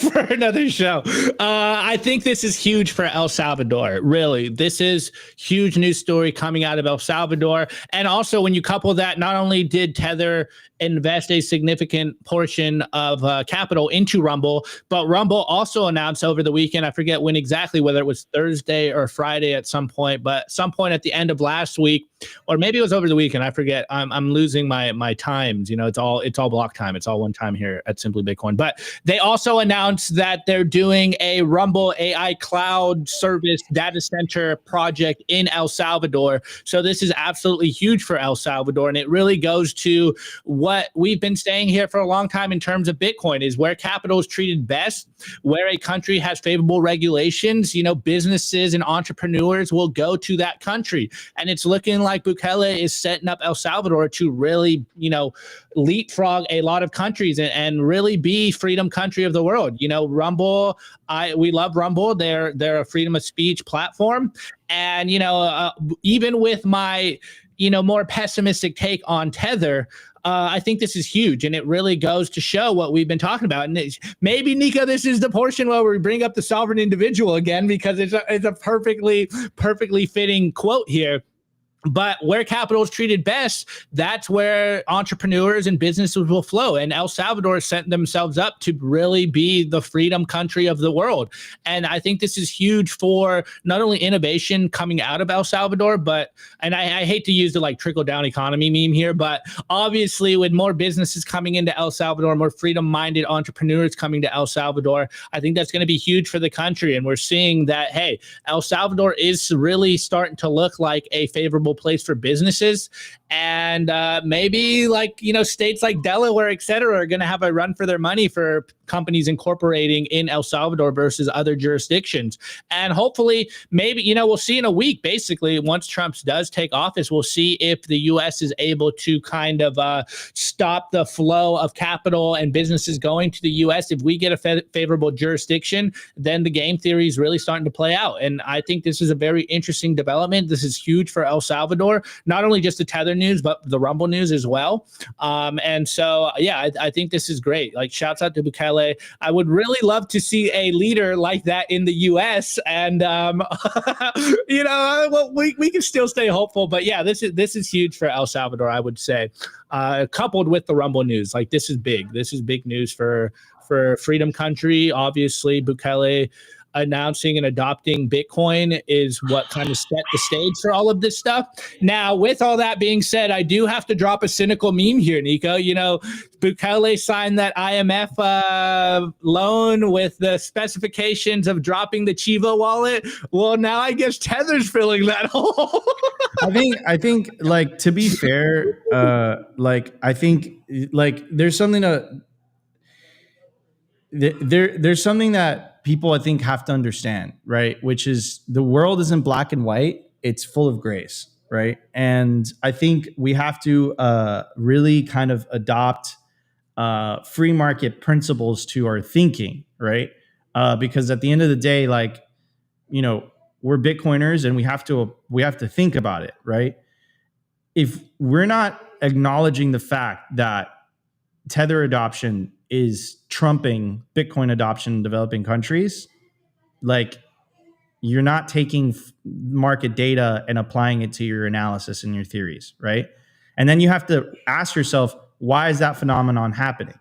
[SPEAKER 2] for another show. I think this is huge for El Salvador. Really, this is huge news story coming out of El Salvador, and also when you couple that, not only did Tether invest a significant portion of capital into Rumble, but Rumble also announced over the weekend, I forget when exactly, whether it was Thursday or Friday at some point, but some point at the end of last week, or maybe it was over the weekend, I forget. I'm losing my times. It's all block time. It's all one time here at Simply Bitcoin. But they also announced that they're doing a Rumble AI cloud service data center project in El Salvador. So this is absolutely huge for El Salvador, and it really goes to what we've been saying here for a long time in terms of Bitcoin, is where capital is treated best, where a country has favorable regulations, businesses and entrepreneurs will go to that country. And it's looking like Bukele is setting up El Salvador to really, leapfrog a lot of countries and really be freedom country of the world. Rumble, we love Rumble. They're a freedom of speech platform. And, even with my, more pessimistic take on Tether, I think this is huge, and it really goes to show what we've been talking about. And maybe, Nico, this is the portion where we bring up the sovereign individual again, because it's a perfectly fitting quote here. But where capital is treated best, that's where entrepreneurs and businesses will flow. And El Salvador set themselves up to really be the freedom country of the world. And I think this is huge for not only innovation coming out of El Salvador, but, and I hate to use the like trickle down economy meme here, but obviously with more businesses coming into El Salvador, more freedom minded entrepreneurs coming to El Salvador, I think that's going to be huge for the country. And we're seeing that, hey, El Salvador is really starting to look like a favorable place for businesses, and maybe like, you know, states like Delaware, et cetera, are going to have a run for their money for companies incorporating in El Salvador versus other jurisdictions. And hopefully, maybe, you know, we'll see in a week, basically, once Trump does take office, we'll see if the U.S. is able to kind of stop the flow of capital and businesses going to the U.S. If we get a favorable jurisdiction, then the game theory is really starting to play out. And I think this is a very interesting development. This is huge for El Salvador, not only just the Tether news, but the Rumble news as well. And so, yeah, I think this is great. Like, shouts out to Bukele. I would really love to see a leader like that in the U.S. And, you know, well, we can still stay hopeful. But yeah, this is huge for El Salvador, I would say, coupled with the Rumble news. Like, this is big. This is big news for Freedom Country. Obviously, Bukele announcing and adopting Bitcoin is what kind of set the stage for all of this stuff. Now, with all that being said, I do have to drop a cynical meme here, Nico. You know, Bukele signed that IMF loan with the specifications of dropping the Chivo wallet. Well, now I guess Tether's filling that hole.
[SPEAKER 1] I think, like, to be fair, I think there's something there's something that people, I think, have to understand, right? Which is the world isn't black and white; it's full of grays, right? And I think we have to really kind of adopt free market principles to our thinking, right? Because at the end of the day, like, you know, we're Bitcoiners, and we have to think about it, right? If we're not acknowledging the fact that Tether adoption is trumping Bitcoin adoption in developing countries, like, you're not taking market data and applying it to your analysis and your theories, right? And then you have to ask yourself, why is that phenomenon happening,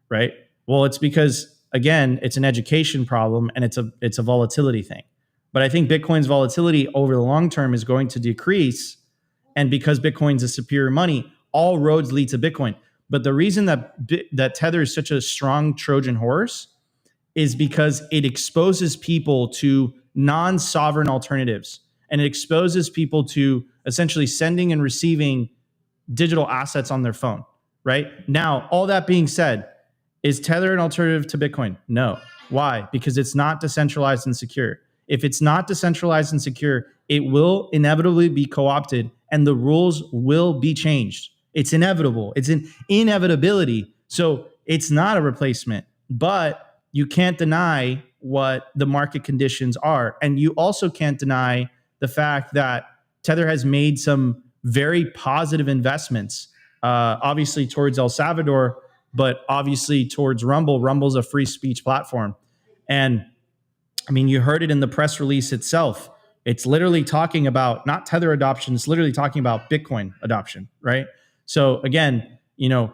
[SPEAKER 1] right? Well, it's because, again, it's an education problem, and it's a volatility thing. But I think Bitcoin's volatility over the long term is going to decrease, and because Bitcoin's a superior money, all roads lead to Bitcoin. But the reason that Tether is such a strong Trojan horse is because it exposes people to non-sovereign alternatives, and it exposes people to essentially sending and receiving digital assets on their phone, right? Now, all that being said, is Tether an alternative to Bitcoin? No. Why? Because it's not decentralized and secure. If it's not decentralized and secure, it will inevitably be co-opted, and the rules will be changed. It's inevitable. It's an inevitability. So it's not a replacement, but you can't deny what the market conditions are. And you also can't deny the fact that Tether has made some very positive investments, obviously towards El Salvador, but obviously towards Rumble. Rumble's a free speech platform. And I mean, you heard it in the press release itself. It's literally talking about not Tether adoption. It's literally talking about Bitcoin adoption, right? So again, you know,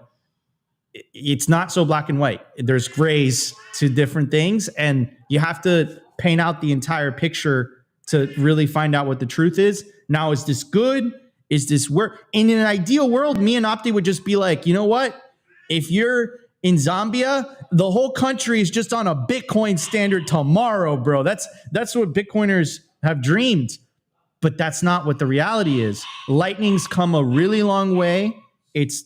[SPEAKER 1] it's not so black and white. There's grays to different things, and you have to paint out the entire picture to really find out what the truth is. Now, is this good? Is this work? In an ideal world, me and Opti would just be like, you know what? If you're in Zambia, the whole country is just on a Bitcoin standard tomorrow, bro. That's what Bitcoiners have dreamed. But that's not what the reality is. Lightning's come a really long way. It's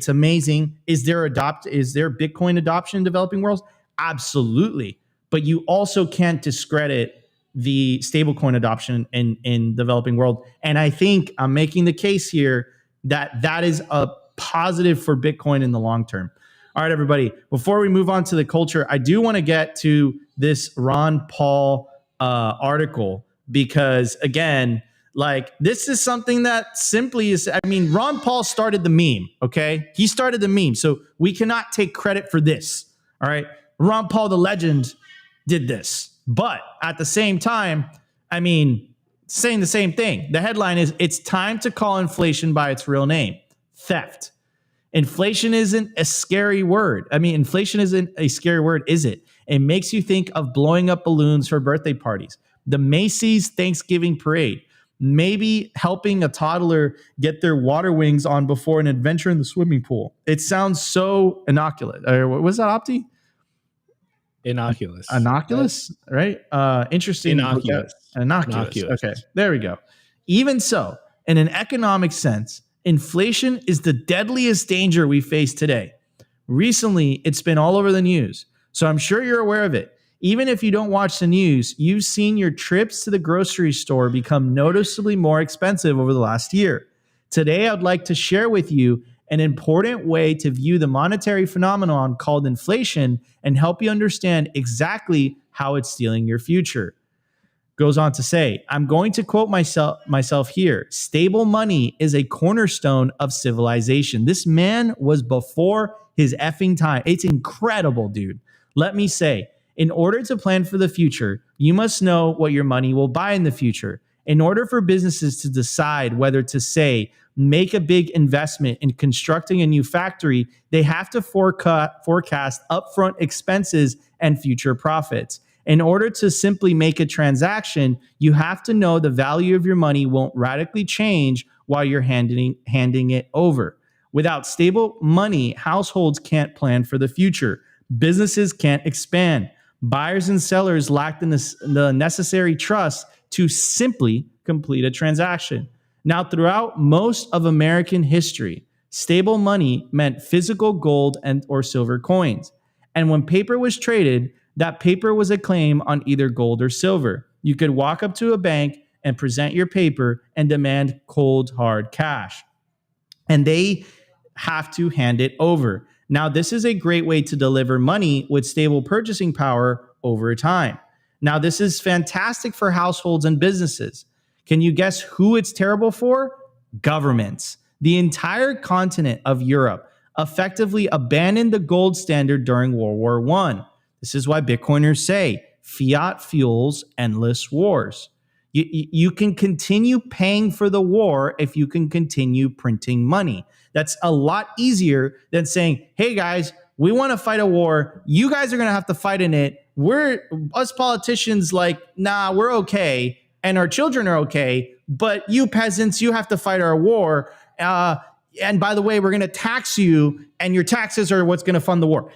[SPEAKER 1] amazing. Is there Bitcoin adoption in developing worlds? Absolutely. But you also can't discredit the stablecoin adoption in developing world. And I think I'm making the case here that is a positive for Bitcoin in the long term. All right, everybody. Before we move on to the culture, I do want to get to this Ron Paul article, because again, Like, this is something that simply is, I mean, Ron Paul started the meme, okay? He started the meme. So we cannot take credit for this, all right? Ron Paul, the legend, did this. But at the same time, I mean, saying the same thing. The headline is, it's time to call inflation by its real name, theft. Inflation isn't a scary word. I mean, inflation isn't a scary word, is it? It makes you think of blowing up balloons for birthday parties, the Macy's Thanksgiving parade, maybe helping a toddler get their water wings on before an adventure in the swimming pool. It sounds so innocuous. What was that, Opti? Innocuous, right? Interesting. Innocuous. Okay, there we go. Even so, in an economic sense, inflation is the deadliest danger we face today. Recently, it's been all over the news, so I'm sure you're aware of it. Even if you don't watch the news, you've seen your trips to the grocery store become noticeably more expensive over the last year. Today, I'd like to share with you an important way to view the monetary phenomenon called inflation and help you understand exactly how it's stealing your future. Goes on to say, I'm going to quote myself here. Stable money is a cornerstone of civilization. This man was before his effing time. It's incredible, dude. Let me say, in order to plan for the future, you must know what your money will buy in the future. In order for businesses to decide whether to, say, make a big investment in constructing a new factory, they have to forecast upfront expenses and future profits. In order to simply make a transaction, you have to know the value of your money won't radically change while you're handing it over. Without stable money, households can't plan for the future. Businesses can't expand. Buyers and sellers lack the necessary trust to simply complete a transaction. Now, throughout most of American history, stable money meant physical gold or silver coins. And when paper was traded, that paper was a claim on either gold or silver. You could walk up to a bank and present your paper and demand cold, hard cash. And they have to hand it over. Now, this is a great way to deliver money with stable purchasing power over time. Now, this is fantastic for households and businesses. Can you guess who it's terrible for? Governments. The entire continent of Europe effectively abandoned the gold standard during World War I. This is why Bitcoiners say fiat fuels endless wars. You can continue paying for the war if you can continue printing money. That's a lot easier than saying, hey guys, we want to fight a war. You guys are going to have to fight in it. Us politicians like, nah, we're okay. And our children are okay. But you peasants, you have to fight our war. And by the way, we're going to tax you, and your taxes are what's going to fund the war.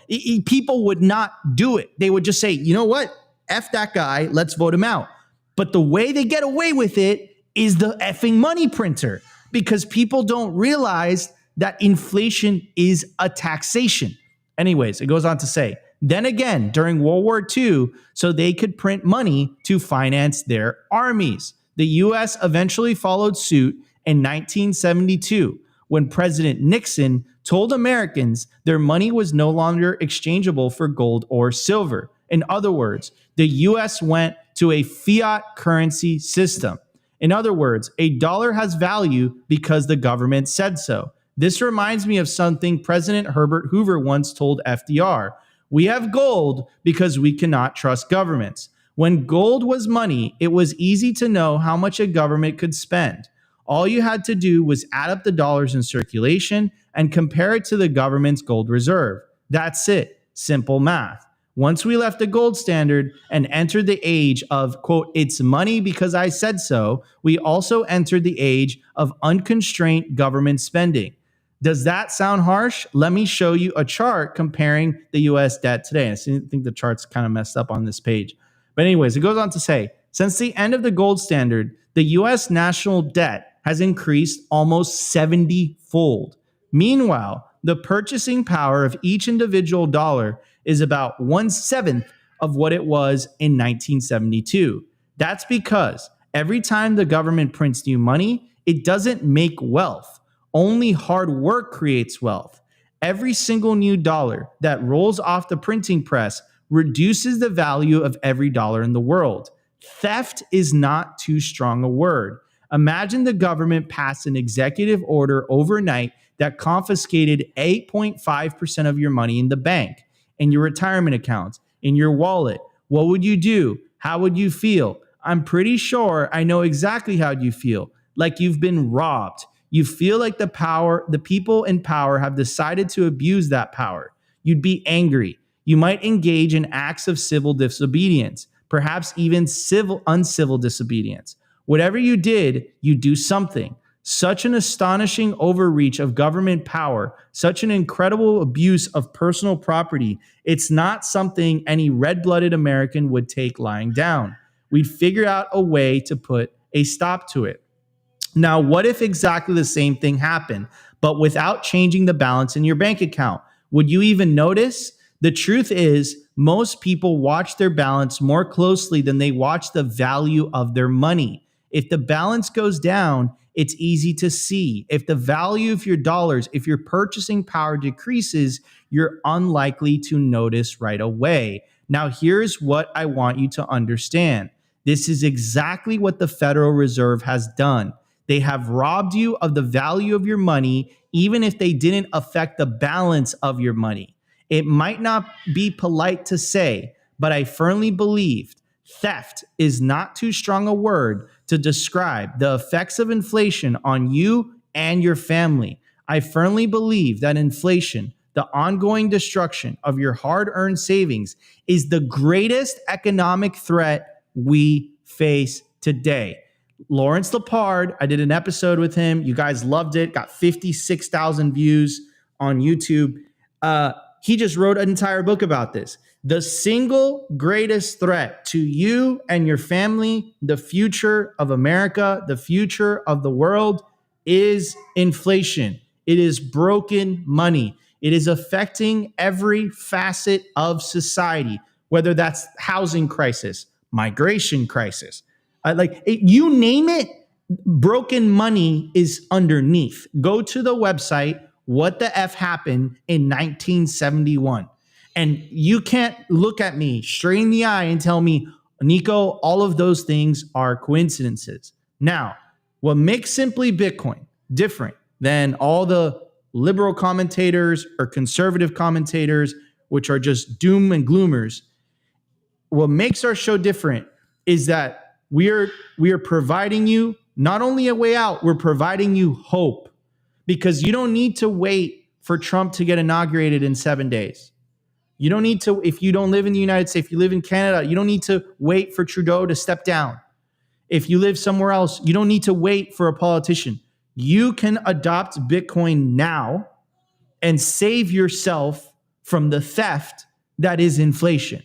[SPEAKER 1] People would not do it. They would just say, you know what? F that guy. Let's vote him out. But the way they get away with it is the effing money printer, because people don't realize that inflation is a taxation. Anyways, it goes on to say, then again, during World War II, so they could print money to finance their armies. The U.S. eventually followed suit in 1972 when President Nixon told Americans their money was no longer exchangeable for gold or silver. In other words, the U.S. went to a fiat currency system. In other words, a dollar has value because the government said so. This reminds me of something President Herbert Hoover once told FDR. We have gold because we cannot trust governments. When gold was money, it was easy to know how much a government could spend. All you had to do was add up the dollars in circulation and compare it to the government's gold reserve. That's it. Simple math. Once we left the gold standard and entered the age of, quote, it's money because I said so, we also entered the age of unconstrained government spending. Does that sound harsh? Let me show you a chart comparing the US debt today. I think the chart's kind of messed up on this page. But anyways, it goes on to say, since the end of the gold standard, the US national debt has increased almost 70-fold. Meanwhile, the purchasing power of each individual dollar is about 1/7 of what it was in 1972. That's because every time the government prints new money, it doesn't make wealth. Only hard work creates wealth. Every single new dollar that rolls off the printing press reduces the value of every dollar in the world. Theft is not too strong a word. Imagine the government passed an executive order overnight that confiscated 8.5% of your money in the bank, in your retirement accounts, in your wallet. What would you do? How would you feel? I'm pretty sure I know exactly how you feel. Like you've been robbed. You feel like the people in power have decided to abuse that power. You'd be angry. You might engage in acts of civil disobedience, perhaps even uncivil disobedience. Whatever you did, you do something. Such an astonishing overreach of government power, such an incredible abuse of personal property. It's not something any red-blooded American would take lying down. We'd figure out a way to put a stop to it. Now, what if exactly the same thing happened, but without changing the balance in your bank account? Would you even notice? The truth is, most people watch their balance more closely than they watch the value of their money. If the balance goes down, it's easy to see. If the value of your dollars, if your purchasing power decreases, you're unlikely to notice right away. Now, here's what I want you to understand. This is exactly what the Federal Reserve has done. They have robbed you of the value of your money, even if they didn't affect the balance of your money. It might not be polite to say, but I firmly believe theft is not too strong a word to describe the effects of inflation on you and your family. I firmly believe that inflation, the ongoing destruction of your hard-earned savings, is the greatest economic threat we face today. Lawrence Lepard, I did an episode with him. You guys loved it. Got 56,000 views on YouTube. He just wrote an entire book about this. The single greatest threat to you and your family, the future of America, the future of the world, is inflation. It is broken money. It is affecting every facet of society, whether that's housing crisis, migration crisis, you name it, broken money is underneath. Go to the website, What the F Happened in 1971. And you can't look at me straight in the eye and tell me, Nico, all of those things are coincidences. Now, what makes Simply Bitcoin different than all the liberal commentators or conservative commentators, which are just doom and gloomers, what makes our show different is that we are providing you not only a way out, we're providing you hope, because you don't need to wait for Trump to get inaugurated in 7 days. You don't need to, if you don't live in the United States, if you live in Canada, you don't need to wait for Trudeau to step down. If you live somewhere else, you don't need to wait for a politician. You can adopt Bitcoin now and save yourself from the theft that is inflation.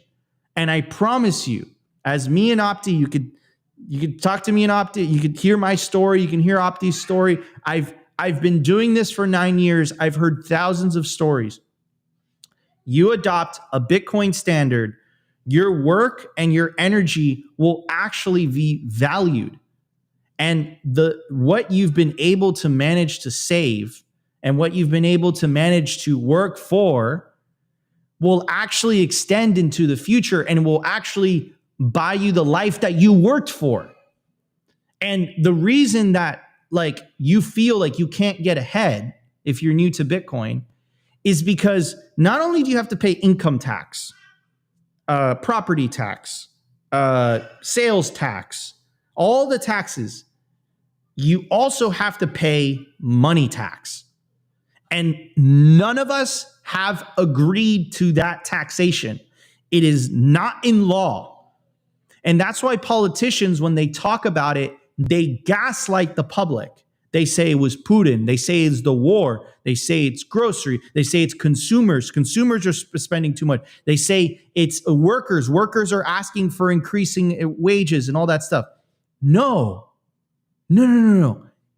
[SPEAKER 1] And I promise you, as me and Opti, you could talk to me in Opti. You could hear my story. You can hear Opti's story. I've been doing this for 9 years. I've heard thousands of stories. You adopt a Bitcoin standard, your work and your energy will actually be valued. And what you've been able to manage to save and what you've been able to manage to work for will actually extend into the future and will actually buy you the life that you worked for. And the reason that you feel like you can't get ahead if you're new to Bitcoin is because not only do you have to pay income tax, property tax, sales tax, all the taxes, you also have to pay money tax. And none of us have agreed to that taxation. It is not in law. And that's why politicians, when they talk about it, they gaslight the public. They say it was Putin. They say it's the war. They say it's grocery. They say it's consumers. Consumers are spending too much. They say it's workers. Workers are asking for increasing wages and all that stuff. No.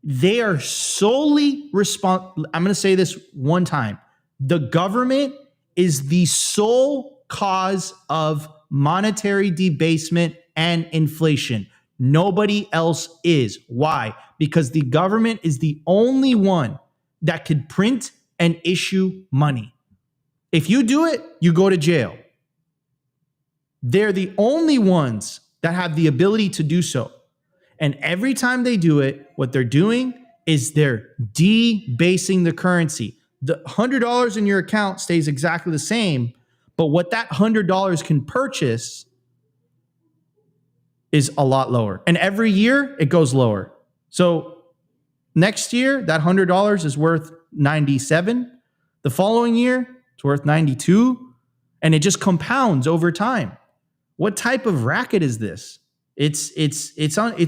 [SPEAKER 1] They are solely responsible. I'm going to say this one time. The government is the sole cause of monetary debasement and inflation. Nobody else is. Why? Because the government is the only one that could print and issue money. If you do it, you go to jail. They're the only ones that have the ability to do so. And every time they do it, what they're doing is they're debasing the currency. The $100 in your account stays exactly the same, but what that $100 can purchase is a lot lower. And every year it goes lower. So next year, that $100 is worth 97. The following year, it's worth 92. And it just compounds over time. What type of racket is this? It's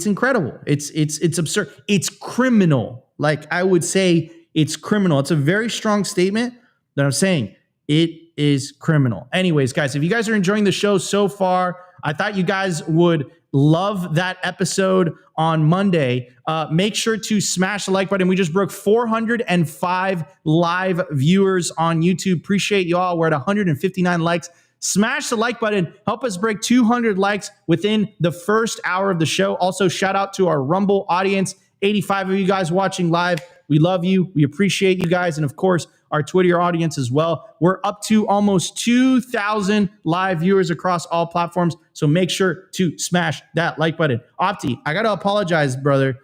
[SPEAKER 1] incredible. It's absurd. It's criminal. Like, I would say it's criminal. It's a very strong statement that I'm saying. It is criminal. Anyways, guys, if you guys are enjoying the show so far, I thought you guys would love that episode on Monday. Make sure to smash the like button. We just broke 405 live viewers on YouTube. Appreciate you all. We're at 159 likes. Smash the like button. Help us break 200 likes within the first hour of the show. Also, shout out to our Rumble audience. 85 of you guys watching live. We love you. We appreciate you guys. And of course, our Twitter audience as well. We're up to almost 2,000 live viewers across all platforms. So make sure to smash that like button. Opti, I got to apologize, brother.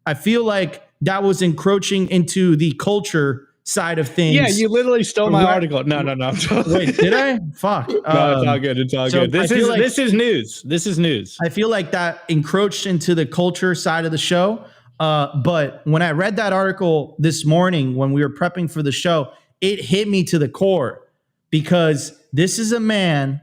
[SPEAKER 1] I feel like that was encroaching into the culture side of things.
[SPEAKER 2] Yeah, you literally stole my article. No.
[SPEAKER 1] Wait, did I? Fuck.
[SPEAKER 2] No, it's all good. It's all good. This is news. This is news.
[SPEAKER 1] I feel like that encroached into the culture side of the show. But when I read that article this morning, when we were prepping for the show, it hit me to the core, because this is a man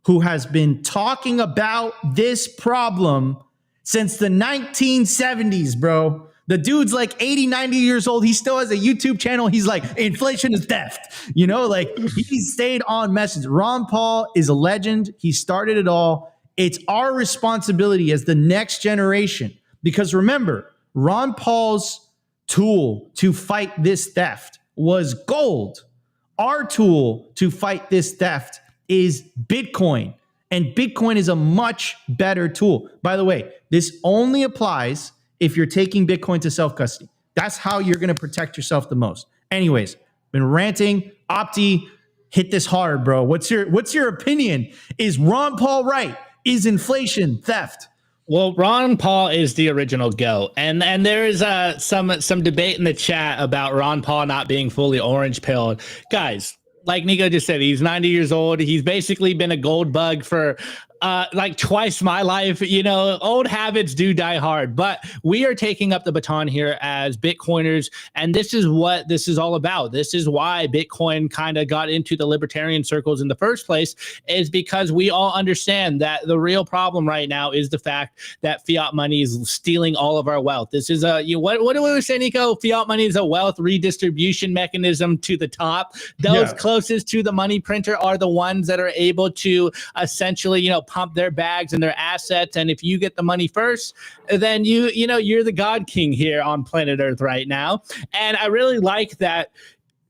[SPEAKER 1] who has been talking about this problem since the 1970s, bro. The dude's like 80, 90 years old. He still has a YouTube channel. He's like, inflation is theft. You know, like, he stayed on message. Ron Paul is a legend. He started it all. It's our responsibility as the next generation, because remember, Ron Paul's tool to fight this theft was gold. Our tool to fight this theft is Bitcoin. And Bitcoin is a much better tool. By the way, this only applies if you're taking Bitcoin to self-custody. That's how you're going to protect yourself the most. Anyways, been ranting. Opti, hit this hard, bro. What's your opinion? Is Ron Paul right? Is inflation theft?
[SPEAKER 2] Well, Ron Paul is the original GOAT, and there is some debate in the chat about Ron Paul not being fully orange pilled. Guys, like Nico just said, he's 90 years old. He's basically been a gold bug for like twice my life. You know, old habits do die hard, but we are taking up the baton here as Bitcoiners. And this is what this is all about. This is why Bitcoin kind of got into the libertarian circles in the first place, is because we all understand that the real problem right now is the fact that fiat money is stealing all of our wealth. This is what do we say, Nico? Fiat money is a wealth redistribution mechanism to the top. Those closest to the money printer are the ones that are able to essentially, pump their bags and their assets. And if you get the money first, then you're the God King here on planet Earth right now. And I really like that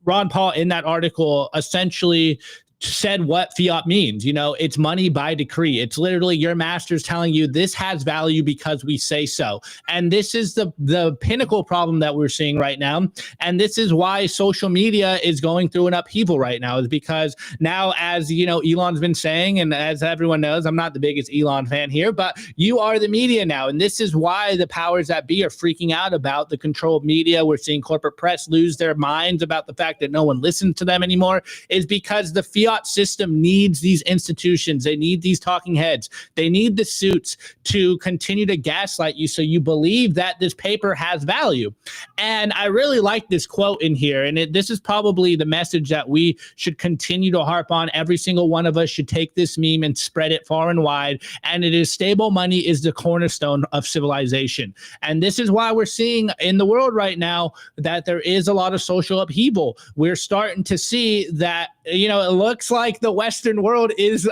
[SPEAKER 2] Ron Paul in that article essentially said what fiat means. It's money by decree. It's literally your masters telling you this has value because we say so. And this is the pinnacle problem that we're seeing right now. And this is why social media is going through an upheaval right now, is because now, as Elon's been saying, and as everyone knows, I'm not the biggest Elon fan here, but you are the media now. And this is why the powers that be are freaking out about the controlled media. We're seeing corporate press lose their minds about the fact that no one listens to them anymore, is because the fiat system needs these institutions. They need these talking heads. They need the suits to continue to gaslight you so you believe that this paper has value. And I really like this quote in here. And this is probably the message that we should continue to harp on. Every single one of us should take this meme and spread it far and wide. And it is stable money is the cornerstone of civilization. And this is why we're seeing in the world right now that there is a lot of social upheaval. We're starting to see that, it looks like the Western world is,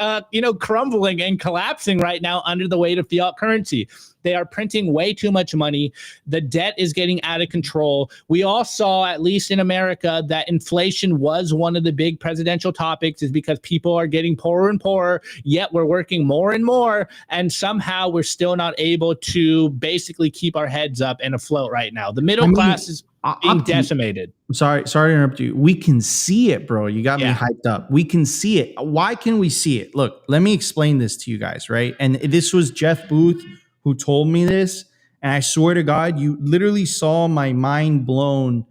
[SPEAKER 2] crumbling and collapsing right now under the weight of fiat currency. They are printing way too much money. The debt is getting out of control. We all saw, at least in America, that inflation was one of the big presidential topics, is because people are getting poorer and poorer, yet we're working more and more, and somehow we're still not able to basically keep our heads up and afloat right now. The middle class is being decimated.
[SPEAKER 1] Sorry to interrupt you. We can see it, bro. You got me hyped up. We can see it. Why can we see it? Look, let me explain this to you guys, right? And this was Jeff Booth who told me this. And I swear to God, you literally saw my mind blown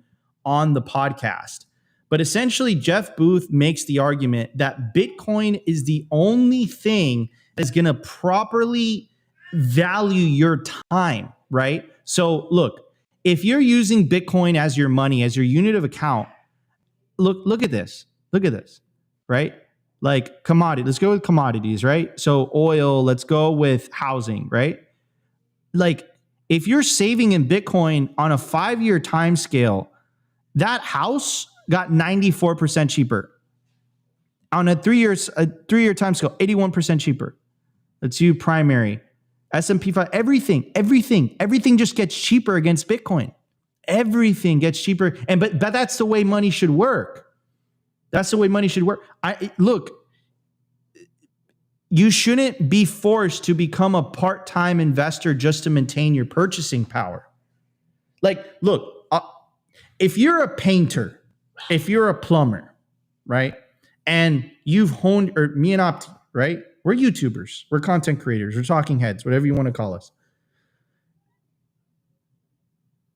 [SPEAKER 1] on the podcast. But essentially, Jeff Booth makes the argument that Bitcoin is the only thing that's going to properly value your time, right? So look, if you're using Bitcoin as your money, as your unit of account, look at this. Look at this, right? Like commodity. Let's go with commodities, right? So oil, let's go with housing, right? Like if you're saving in Bitcoin on a 5-year time scale, that house got 94% cheaper. On a 3-year time scale, 81% cheaper. Let's do primary. S&P 5, everything just gets cheaper against Bitcoin. Everything gets cheaper. But that's the way money should work. That's the way money should work. Look, you shouldn't be forced to become a part-time investor just to maintain your purchasing power. Like, look, if you're a painter, if you're a plumber, right? And you've honed, or me and Opti, right? We're YouTubers, we're content creators, we're talking heads, whatever you want to call us.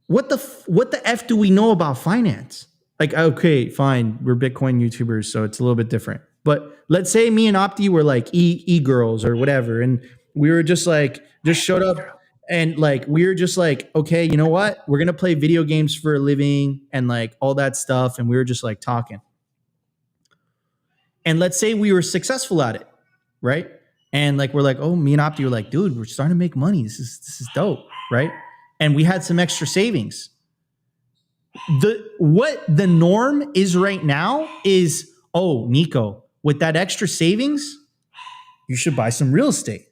[SPEAKER 1] What the F do we know about finance? Like, okay, fine, we're Bitcoin YouTubers, so it's a little bit different. But let's say me and Opti were like e-girls or whatever, and we were just showed up and like, we were just like, okay, you know what? We're going to play video games for a living and like all that stuff. And we were just like talking. And let's say we were successful at it, right? And like, we're like, oh, me and Opti were like, dude, we're starting to make money. This is dope, right? And we had some extra savings. What the norm is right now is, oh, Nico, with that extra savings, you should buy some real estate.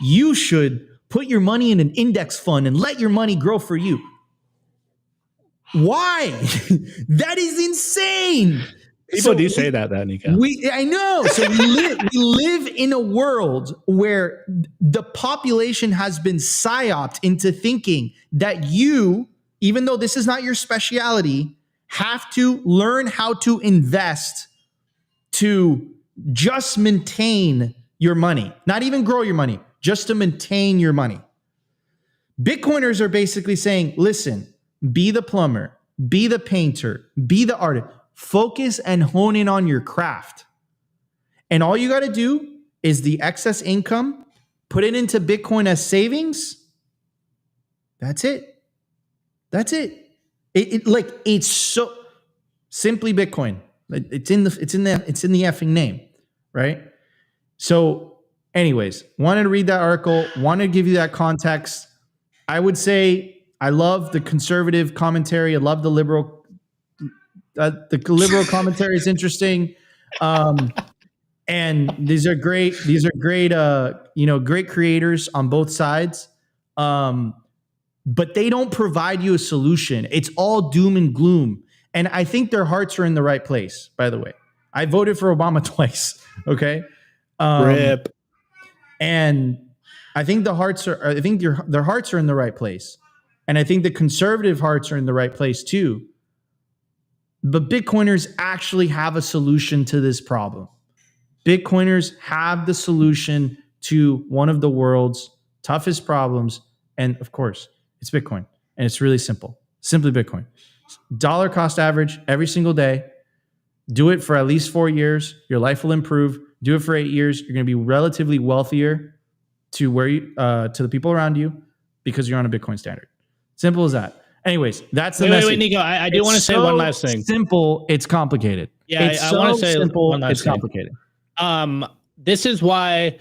[SPEAKER 1] You should put your money in an index fund and let your money grow for you. Why? That is insane.
[SPEAKER 2] People do say that, Nico.
[SPEAKER 1] I know. So we live in a world where the population has been psyoped into thinking that you, even though this is not your specialty, have to learn how to invest to just maintain your money, not even grow your money, just to maintain your money. Bitcoiners are basically saying, listen, be the plumber, be the painter, be the artist. Focus and hone in on your craft. And all you got to do is the excess income, put it into Bitcoin as savings. That's it. That's it. It's so simply Bitcoin. It's in the effing name, right? So anyways, wanted to read that article, wanted to give you that context. I would say I love the conservative commentary. I love the liberal commentary is interesting. And these are great, great creators on both sides. But they don't provide you a solution. It's all doom and gloom. And I think their hearts are in the right place, by the way. I voted for Obama twice. Okay.
[SPEAKER 2] Rip.
[SPEAKER 1] And I think their hearts are in the right place. And I think the conservative hearts are in the right place too. But Bitcoiners actually have a solution to this problem. Bitcoiners have the solution to one of the world's toughest problems. And of course, it's Bitcoin. And it's really simple. Simply Bitcoin. Dollar cost average every single day. Do it for at least 4 years. Your life will improve. Do it for 8 years. You're going to be relatively wealthier to the people around you because you're on a Bitcoin standard. Simple as that. Anyways, that's the message.
[SPEAKER 2] Wait, Nico, I do want to say one last thing.
[SPEAKER 1] Simple, it's complicated.
[SPEAKER 2] Yeah, I want to say
[SPEAKER 1] simple,
[SPEAKER 2] one last
[SPEAKER 1] it's
[SPEAKER 2] thing.
[SPEAKER 1] complicated.
[SPEAKER 2] This is why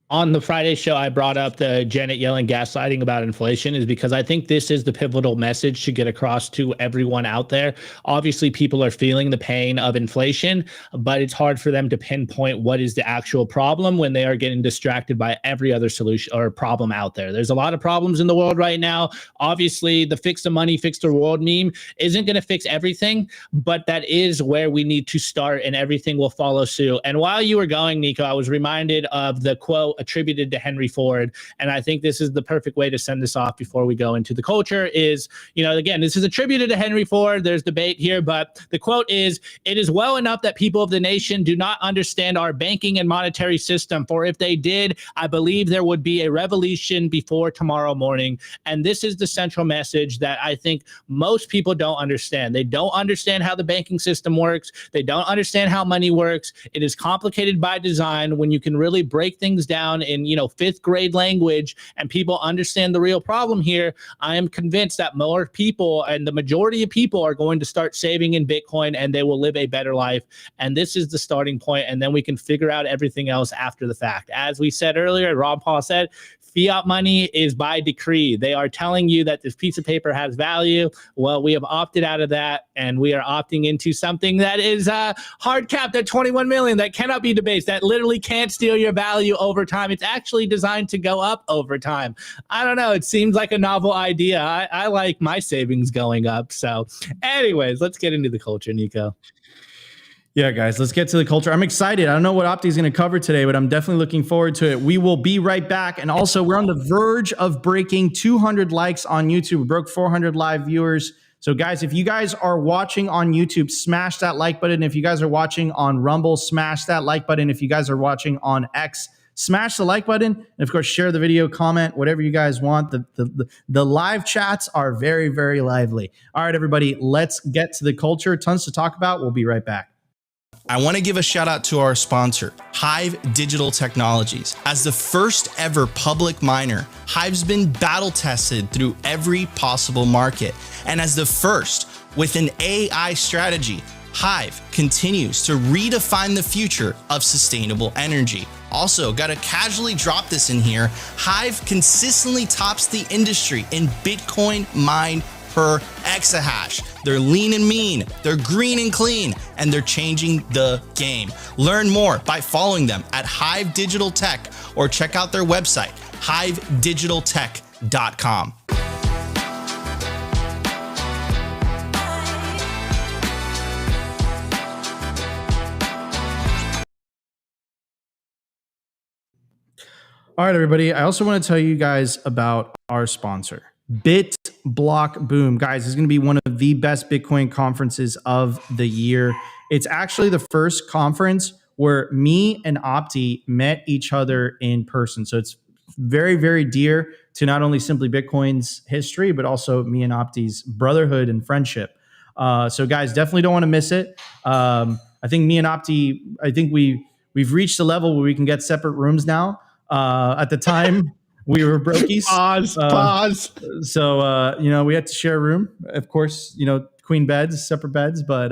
[SPEAKER 2] on the Friday show, I brought up the Janet Yellen gaslighting about inflation, is because I think this is the pivotal message to get across to everyone out there. Obviously, people are feeling the pain of inflation, but it's hard for them to pinpoint what is the actual problem when they are getting distracted by every other solution or problem out there. There's a lot of problems in the world right now. Obviously, the fix the money, fix the world meme isn't going to fix everything, but that is where we need to start, and everything will follow suit. And while you were going, Nico, I was reminded of the quote attributed to Henry Ford. And I think this is the perfect way to send this off before we go into the culture is, again, this is attributed to Henry Ford. There's debate here, but the quote is, "It is well enough that people of the nation do not understand our banking and monetary system, for if they did, I believe there would be a revolution before tomorrow morning." And this is the central message that I think most people don't understand. They don't understand how the banking system works. They don't understand how money works. It is complicated by design. When you can really break things down in, fifth grade language and people understand the real problem here, I am convinced that more people and the majority of people are going to start saving in Bitcoin and they will live a better life. And this is the starting point, and then we can figure out everything else after the fact. As we said earlier, Ron Paul said, fiat money is by decree. They are telling you that this piece of paper has value. Well, we have opted out of that, and we are opting into something that is hard capped at 21 million, that cannot be debased, that literally can't steal your value over time. It's actually designed to go up over time. I don't know. It seems like a novel idea. I like my savings going up. So anyways, let's get into the culture, Nico.
[SPEAKER 1] Yeah, guys, let's get to the culture. I'm excited. I don't know what Opti is going to cover today, but I'm definitely looking forward to it. We will be right back. And also, we're on the verge of breaking 200 likes on YouTube. We broke 400 live viewers. So, guys, if you guys are watching on YouTube, smash that like button. If you guys are watching on Rumble, smash that like button. If you guys are watching on X, smash the like button. And, of course, share the video, comment, whatever you guys want. The live chats are very, very lively. All right, everybody, let's get to the culture. Tons to talk about. We'll be right back.
[SPEAKER 5] I want to give a shout out to our sponsor, HIVE Digital Technologies. As the first ever public miner, HIVE's been battle tested through every possible market. And as the first with an AI strategy, HIVE continues to redefine the future of sustainable energy. Also, gotta casually drop this in here, HIVE consistently tops the industry in Bitcoin mined per exahash. They're lean and mean, they're green and clean, and they're changing the game. Learn more by following them at HIVE Digital Tech or check out their website, hivedigitaltech.com.
[SPEAKER 1] All right, everybody. I also want to tell you guys about our sponsor, BitBlockBoom. Guys, this is going to be one of the best Bitcoin conferences of the year. It's actually the first conference where me and Opti met each other in person. So it's very, very dear to not only Simply Bitcoin's history, but also me and Opti's brotherhood and friendship. So guys, definitely don't want to miss it. I think me and Opti, I think we've reached a level where we can get separate rooms now. At the time, we were brokies.
[SPEAKER 2] Pause.
[SPEAKER 1] So, we had to share a room. Of course, queen beds, separate beds. But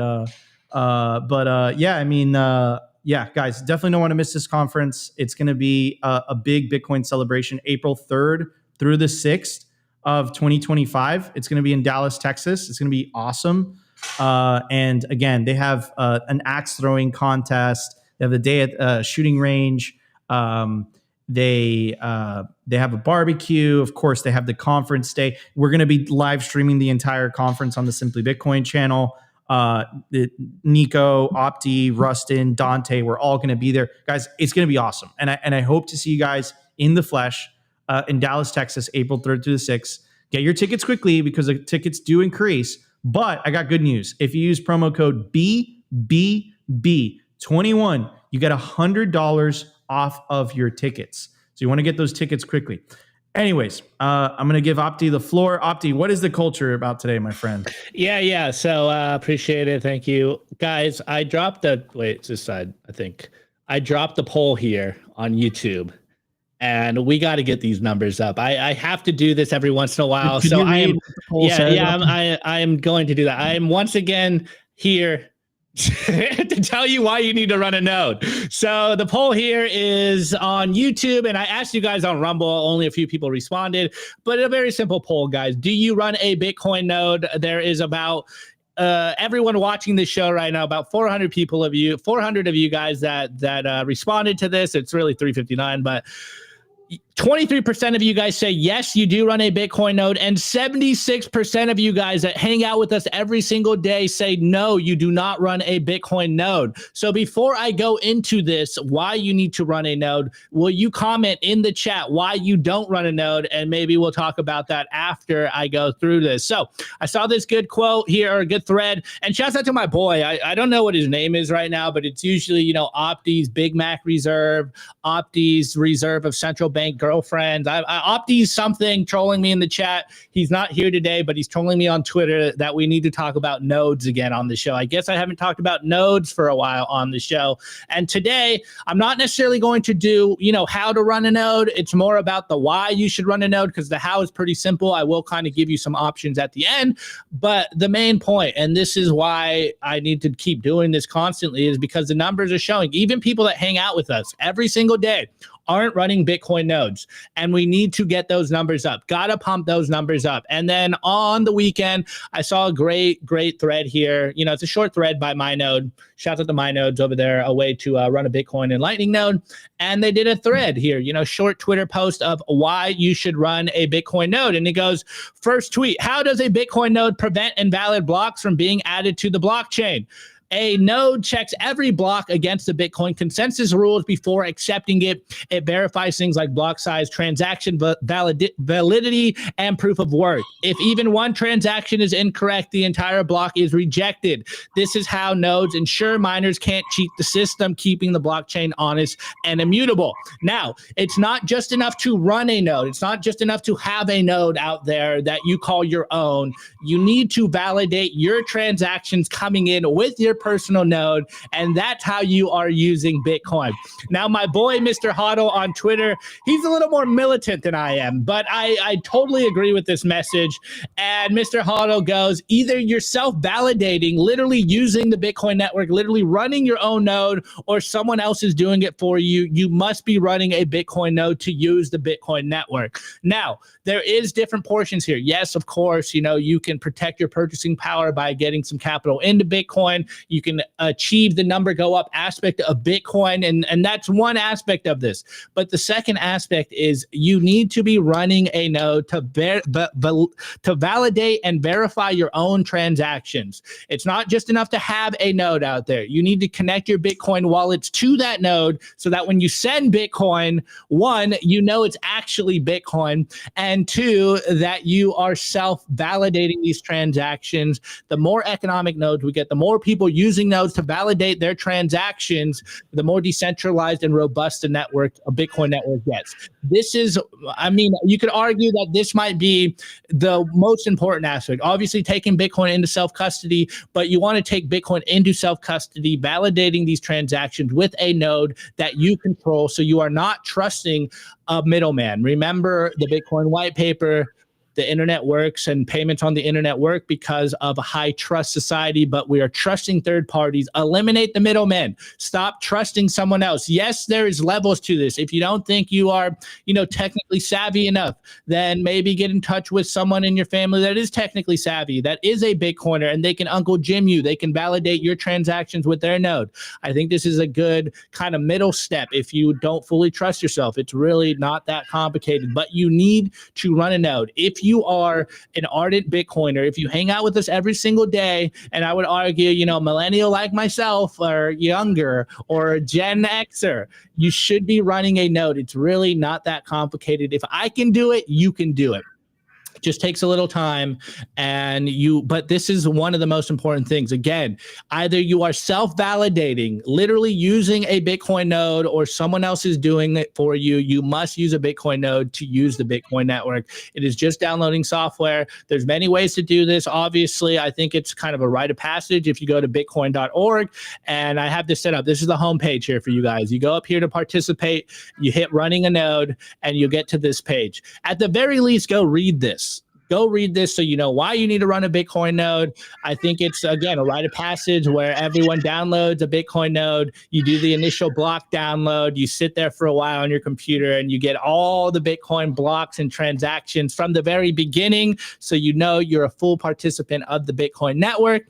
[SPEAKER 1] yeah, guys, definitely don't want to miss this conference. It's going to be a big Bitcoin celebration, April 3rd through the 6th of 2025. It's going to be in Dallas, Texas. It's going to be awesome. And again, they have an axe throwing contest. They have the day at shooting range. They have a barbecue. Of course, they have the conference day. We're going to be live streaming the entire conference on the Simply Bitcoin channel. Nico, Opti, Rustin, Dante, we're all going to be there. Guys, it's going to be awesome. And I hope to see you guys in the flesh in Dallas, Texas, April 3rd through the 6th. Get your tickets quickly because the tickets do increase. But I got good news. If you use promo code BBB21, you get $100 off of your tickets. So you want to get those tickets quickly. Anyways, I'm going to give Opti the floor. Opti, what is the culture about today, my friend?
[SPEAKER 2] Yeah. So appreciate it. Thank you. Guys, I dropped the poll here on YouTube. And we got to get these numbers up. I have to do this every once in a while.
[SPEAKER 1] Could
[SPEAKER 2] so
[SPEAKER 1] you
[SPEAKER 2] I am,
[SPEAKER 1] read what the poll says?
[SPEAKER 2] I am going to do that. I am once again here to tell you why you need to run a node. So the poll here is on YouTube, and I asked you guys on Rumble. Only a few people responded, but a very simple poll, guys. Do you run a Bitcoin node? There is about everyone watching this show right now, about 400 of you guys that responded to this. It's really 359, but 23% of you guys say yes, you do run a Bitcoin node, and 76% of you guys that hang out with us every single day say no, you do not run a Bitcoin node. So before I go into this, why you need to run a node, will you comment in the chat why you don't run a node, and maybe we'll talk about that after I go through this. So I saw this good quote here, or a good thread, and shouts out to my boy. I don't know what his name is right now, but it's usually, Opti's Big Mac Reserve, Opti's Reserve of Central Bank Girlfriends. Opti's something trolling me in the chat. He's not here today, but he's trolling me on Twitter that we need to talk about nodes again on the show. I guess I haven't talked about nodes for a while on the show. And today, I'm not necessarily going to do, how to run a node. It's more about the why you should run a node, because the how is pretty simple. I will kind of give you some options at the end. But the main point, and this is why I need to keep doing this constantly, is because the numbers are showing, even people that hang out with us every single day aren't running Bitcoin nodes, and we need to get those numbers up. Gotta pump those numbers up. And then on the weekend, I saw a great thread here. It's a short thread by MyNode. Shout out to MyNodes over there, a way to run a Bitcoin and Lightning node. And they did a thread here, short Twitter post of why you should run a Bitcoin node. And it goes, first tweet, how does a Bitcoin node prevent invalid blocks from being added to the blockchain? A node checks every block against the Bitcoin consensus rules before accepting it. It verifies things like block size, transaction validity, and proof of work. If even one transaction is incorrect, the entire block is rejected. This is how nodes ensure miners can't cheat the system, keeping the blockchain honest and immutable. Now, it's not just enough to run a node. It's not just enough to have a node out there that you call your own. You need to validate your transactions coming in with your personal node, and that's how you are using Bitcoin. Now, my boy, Mr. Hodl on Twitter, he's a little more militant than I am, but I totally agree with this message. And Mr. Hodl goes, either you're self-validating, literally using the Bitcoin network, literally running your own node, or someone else is doing it for you. You must be running a Bitcoin node to use the Bitcoin network. Now, there is different portions here. Yes, of course, you can protect your purchasing power by getting some capital into Bitcoin. You can achieve the number go up aspect of Bitcoin, and that's one aspect of this. But the second aspect is you need to be running a node to validate and verify your own transactions. It's not just enough to have a node out there. You need to connect your Bitcoin wallets to that node so that when you send Bitcoin, one, it's actually Bitcoin, and two, that you are self-validating these transactions. The more economic nodes we get, the more people using nodes to validate their transactions, the more decentralized and robust the network, a Bitcoin network gets. This is, you could argue that this might be the most important aspect. Obviously, taking Bitcoin into self-custody, but you want to take Bitcoin into self-custody, validating these transactions with a node that you control, so you are not trusting a middleman. Remember the Bitcoin white paper. The internet works and payments on the internet work because of a high trust society, but we are trusting third parties. Eliminate the middlemen. Stop trusting someone else. Yes, there is levels to this. If you don't think you are, technically savvy enough, then maybe get in touch with someone in your family that is technically savvy, that is a Bitcoiner, and they can Uncle Jim you. They can validate your transactions with their node. I think this is a good kind of middle step if you don't fully trust yourself. It's really not that complicated, but you need to run a node. If you are an ardent Bitcoiner, if you hang out with us every single day, and I would argue, millennial like myself or younger or Gen Xer, you should be running a node. It's really not that complicated. If I can do it, you can do it. Just takes a little time, but this is one of the most important things. Again, either you are self-validating, literally using a Bitcoin node, or someone else is doing it for you. You must use a Bitcoin node to use the Bitcoin network. It is just downloading software. There's many ways to do this. Obviously, I think it's kind of a rite of passage if you go to bitcoin.org, and I have this set up. This is the homepage here for you guys. You go up here to participate, you hit running a node, and you get to this page. At the very least, go read this. Go read this so you know why you need to run a Bitcoin node. I think it's, again, a rite of passage where everyone downloads a Bitcoin node. You do the initial block download. You sit there for a while on your computer, and you get all the Bitcoin blocks and transactions from the very beginning, so you're a full participant of the Bitcoin network.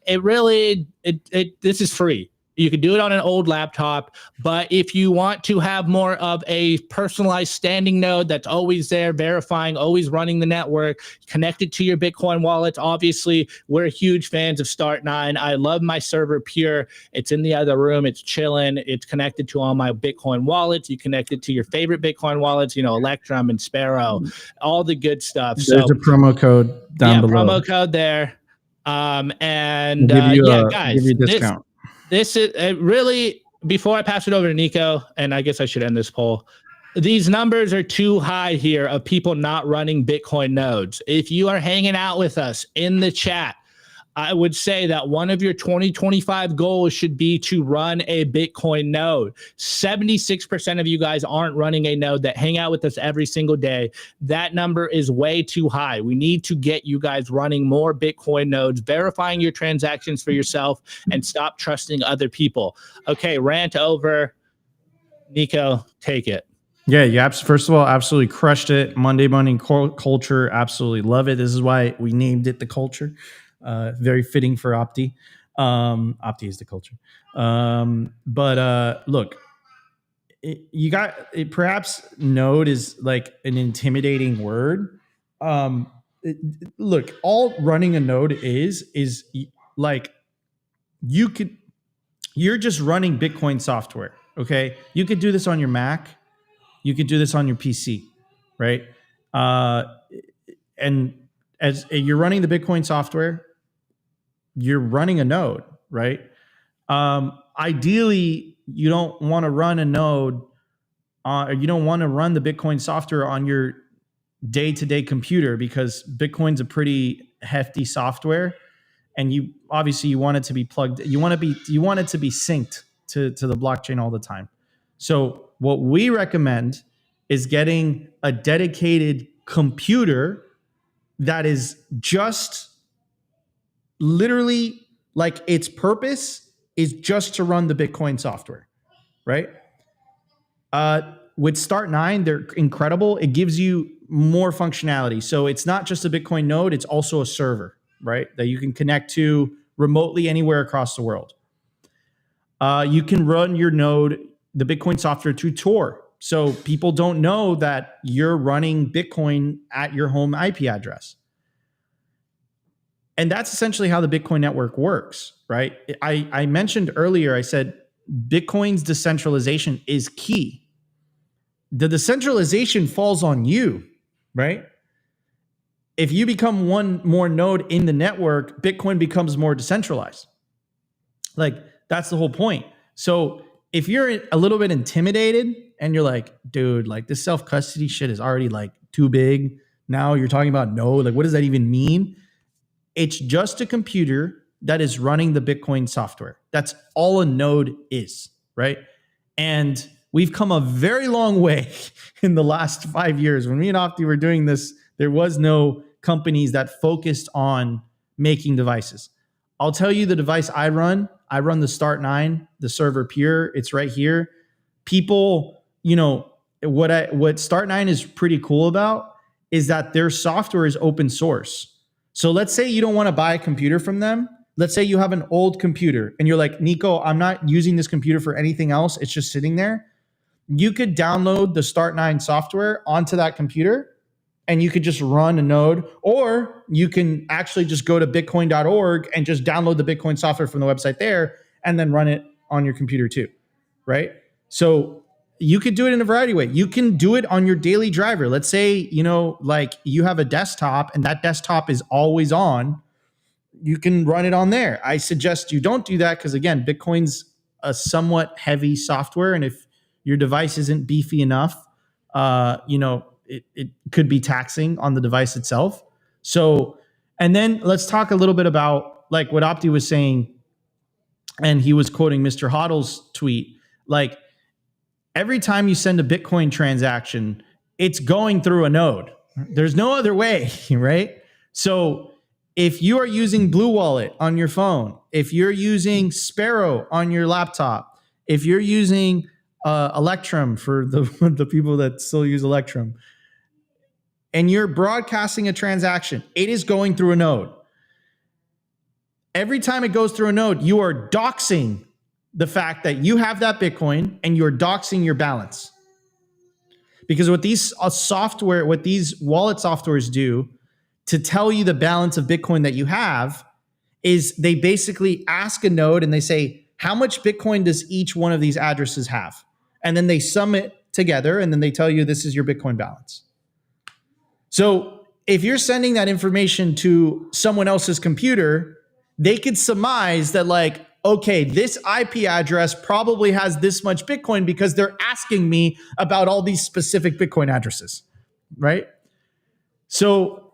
[SPEAKER 2] This is free. You could do it on an old laptop, but if you want to have more of a personalized standing node that's always there, verifying, always running the network, connected to your Bitcoin wallets, obviously, we're huge fans of Start9. I love my server Pure. It's in the other room. It's chilling. It's connected to all my Bitcoin wallets. You connect it to your favorite Bitcoin wallets, Electrum and Sparrow, all the good stuff.
[SPEAKER 1] There's a promo code down below.
[SPEAKER 2] Promo code there.
[SPEAKER 1] Guys,
[SPEAKER 2] give
[SPEAKER 1] you a discount.
[SPEAKER 2] This is really, before I pass it over to Nico, and I guess I should end this poll, these numbers are too high here of people not running Bitcoin nodes. If you are hanging out with us in the chat, I would say that one of your 2025 goals should be to run a Bitcoin node. 76% of you guys aren't running a node that hang out with us every single day. That number is way too high. We need to get you guys running more Bitcoin nodes, verifying your transactions for yourself, and stop trusting other people. Okay, rant over. Nico, take it.
[SPEAKER 1] Yeah, you first of all, absolutely crushed it. Monday morning culture, absolutely love it. This is why we named it the culture. Very fitting for Opti. Opti is the culture. Look, perhaps node is like an intimidating word. Look, all running a node is like you're just running Bitcoin software. Okay. You could do this on your Mac. You could do this on your PC, right? And as you're running the Bitcoin software, you're running a node, right? Ideally, you don't want to run a node, or you don't want to run the Bitcoin software on your day-to-day computer, because Bitcoin's a pretty hefty software, and you want it to be plugged. You want it to be synced to the blockchain all the time. So what we recommend is getting a dedicated computer that is just literally, like, its purpose is just to run the Bitcoin software, right? With Start9, they're incredible. It gives you more functionality. So it's not just a Bitcoin node, it's also a server, right? That you can connect to remotely anywhere across the world. You can run your node, the Bitcoin software, through Tor. So people don't know that you're running Bitcoin at your home IP address. And that's essentially how the Bitcoin network works, right? I mentioned earlier, I said Bitcoin's decentralization is key. The decentralization falls on you, right? If you become one more node in the network, Bitcoin becomes more decentralized. Like, that's the whole point. So if you're a little bit intimidated and you're like, dude, like, this self-custody shit is already like too big. Now you're talking about node. Like, what does that even mean? It's just a computer that is running the Bitcoin software. That's all a node is, right? And we've come a very long way in the last 5 years. When me and Opti were doing this, there was no companies that focused on making devices. I'll tell you the device I run. I run the Start9, the server Pure. It's right here. People, what Start9 is pretty cool about is that their software is open source. So let's say you don't want to buy a computer from them. Let's say you have an old computer and you're like, Nico, I'm not using this computer for anything else. It's just sitting there. You could download the Start9 software onto that computer and you could just run a node, or you can actually just go to bitcoin.org and just download the Bitcoin software from the website there and then run it on your computer too, right? So you could do it in a variety of ways. You can do it on your daily driver. Let's say, like, you have a desktop and that desktop is always on. You can run it on there. I suggest you don't do that because, again, Bitcoin's a somewhat heavy software. And if your device isn't beefy enough, it could be taxing on the device itself. So, and then let's talk a little bit about, like, what Opti was saying. And he was quoting Mr. Hodl's tweet. Like, every time you send a Bitcoin transaction, it's going through a node. There's no other way, right? So if you are using Blue Wallet on your phone, if you're using Sparrow on your laptop, if you're using Electrum for the people that still use Electrum, and you're broadcasting a transaction, it is going through a node. Every time it goes through a node, you are doxing the fact that you have that Bitcoin and you're doxing your balance. Because what these what these wallet softwares do to tell you the balance of Bitcoin that you have is they basically ask a node and they say, how much Bitcoin does each one of these addresses have? And then they sum it together and then they tell you this is your Bitcoin balance. So if you're sending that information to someone else's computer, they could surmise that like, okay, this IP address probably has this much Bitcoin because they're asking me about all these specific Bitcoin addresses, right? So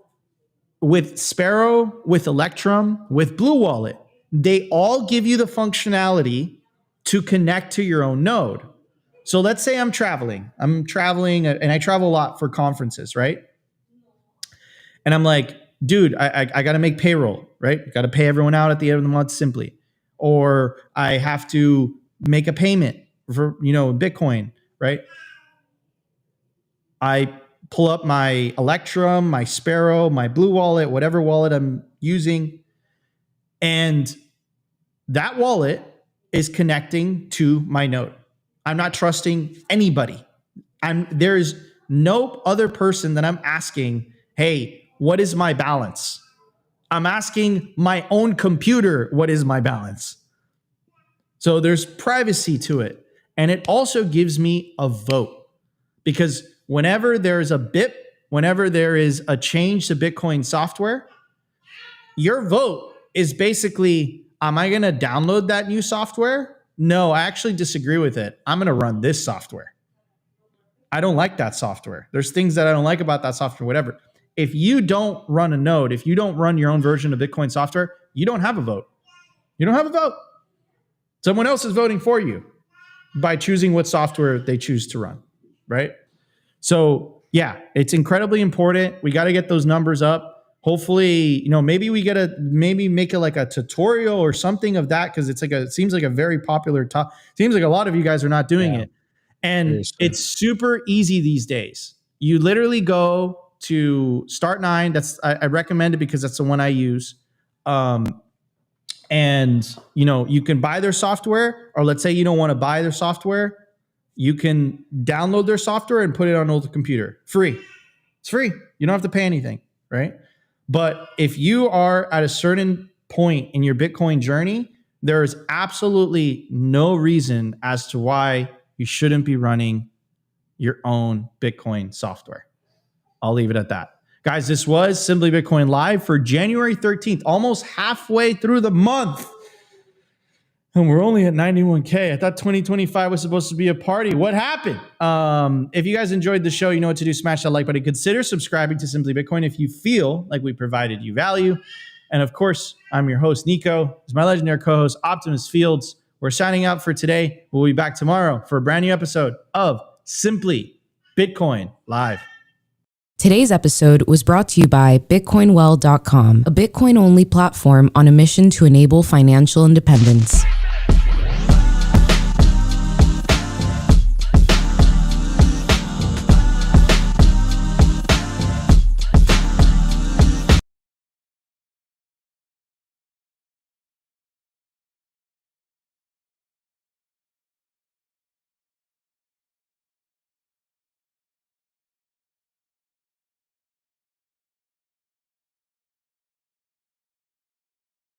[SPEAKER 1] with Sparrow, with Electrum, with Blue Wallet, they all give you the functionality to connect to your own node. So let's say I'm traveling and I travel a lot for conferences, right? And I'm like, dude, I got to make payroll, right? Got to pay everyone out at the end of the month simply. Or I have to make a payment for, Bitcoin, right? I pull up my Electrum, my Sparrow, my Blue Wallet, whatever wallet I'm using. And that wallet is connecting to my node. I'm not trusting anybody. There is no other person that I'm asking, hey, what is my balance? I'm asking my own computer, what is my balance? So there's privacy to it. And it also gives me a vote. Because whenever there is a change to Bitcoin software, your vote is basically, am I going to download that new software? No, I actually disagree with it. I'm going to run this software. I don't like that software. There's things that I don't like about that software, whatever. If you don't run a node, if you don't run your own version of Bitcoin software, you don't have a vote. You don't have a vote. Someone else is voting for you by choosing what software they choose to run, right? So yeah, it's incredibly important. We got to get those numbers up. Hopefully, maybe we make it like a tutorial or something of that, because it seems like a very popular topic. Seems like a lot of you guys are not doing it. And it's super easy these days. You literally go to Start9. I recommend it because that's the one I use. And you can buy their software, or let's say you don't want to buy their software, you can download their software and put it on an old computer. Free. It's free. You don't have to pay anything, right? But if you are at a certain point in your Bitcoin journey, there is absolutely no reason as to why you shouldn't be running your own Bitcoin software. I'll leave it at that. Guys, this was Simply Bitcoin Live for January 13th, almost halfway through the month. And we're only at 91K. I thought 2025 was supposed to be a party. What happened? If you guys enjoyed the show, you know what to do. Smash that like button. Consider subscribing to Simply Bitcoin if you feel like we provided you value. And of course, I'm your host, Nico. It's my legendary co-host, Optimus Fields. We're signing out for today. We'll be back tomorrow for a brand new episode of Simply Bitcoin Live.
[SPEAKER 7] Today's episode was brought to you by BitcoinWell.com, a Bitcoin-only platform on a mission to enable financial independence.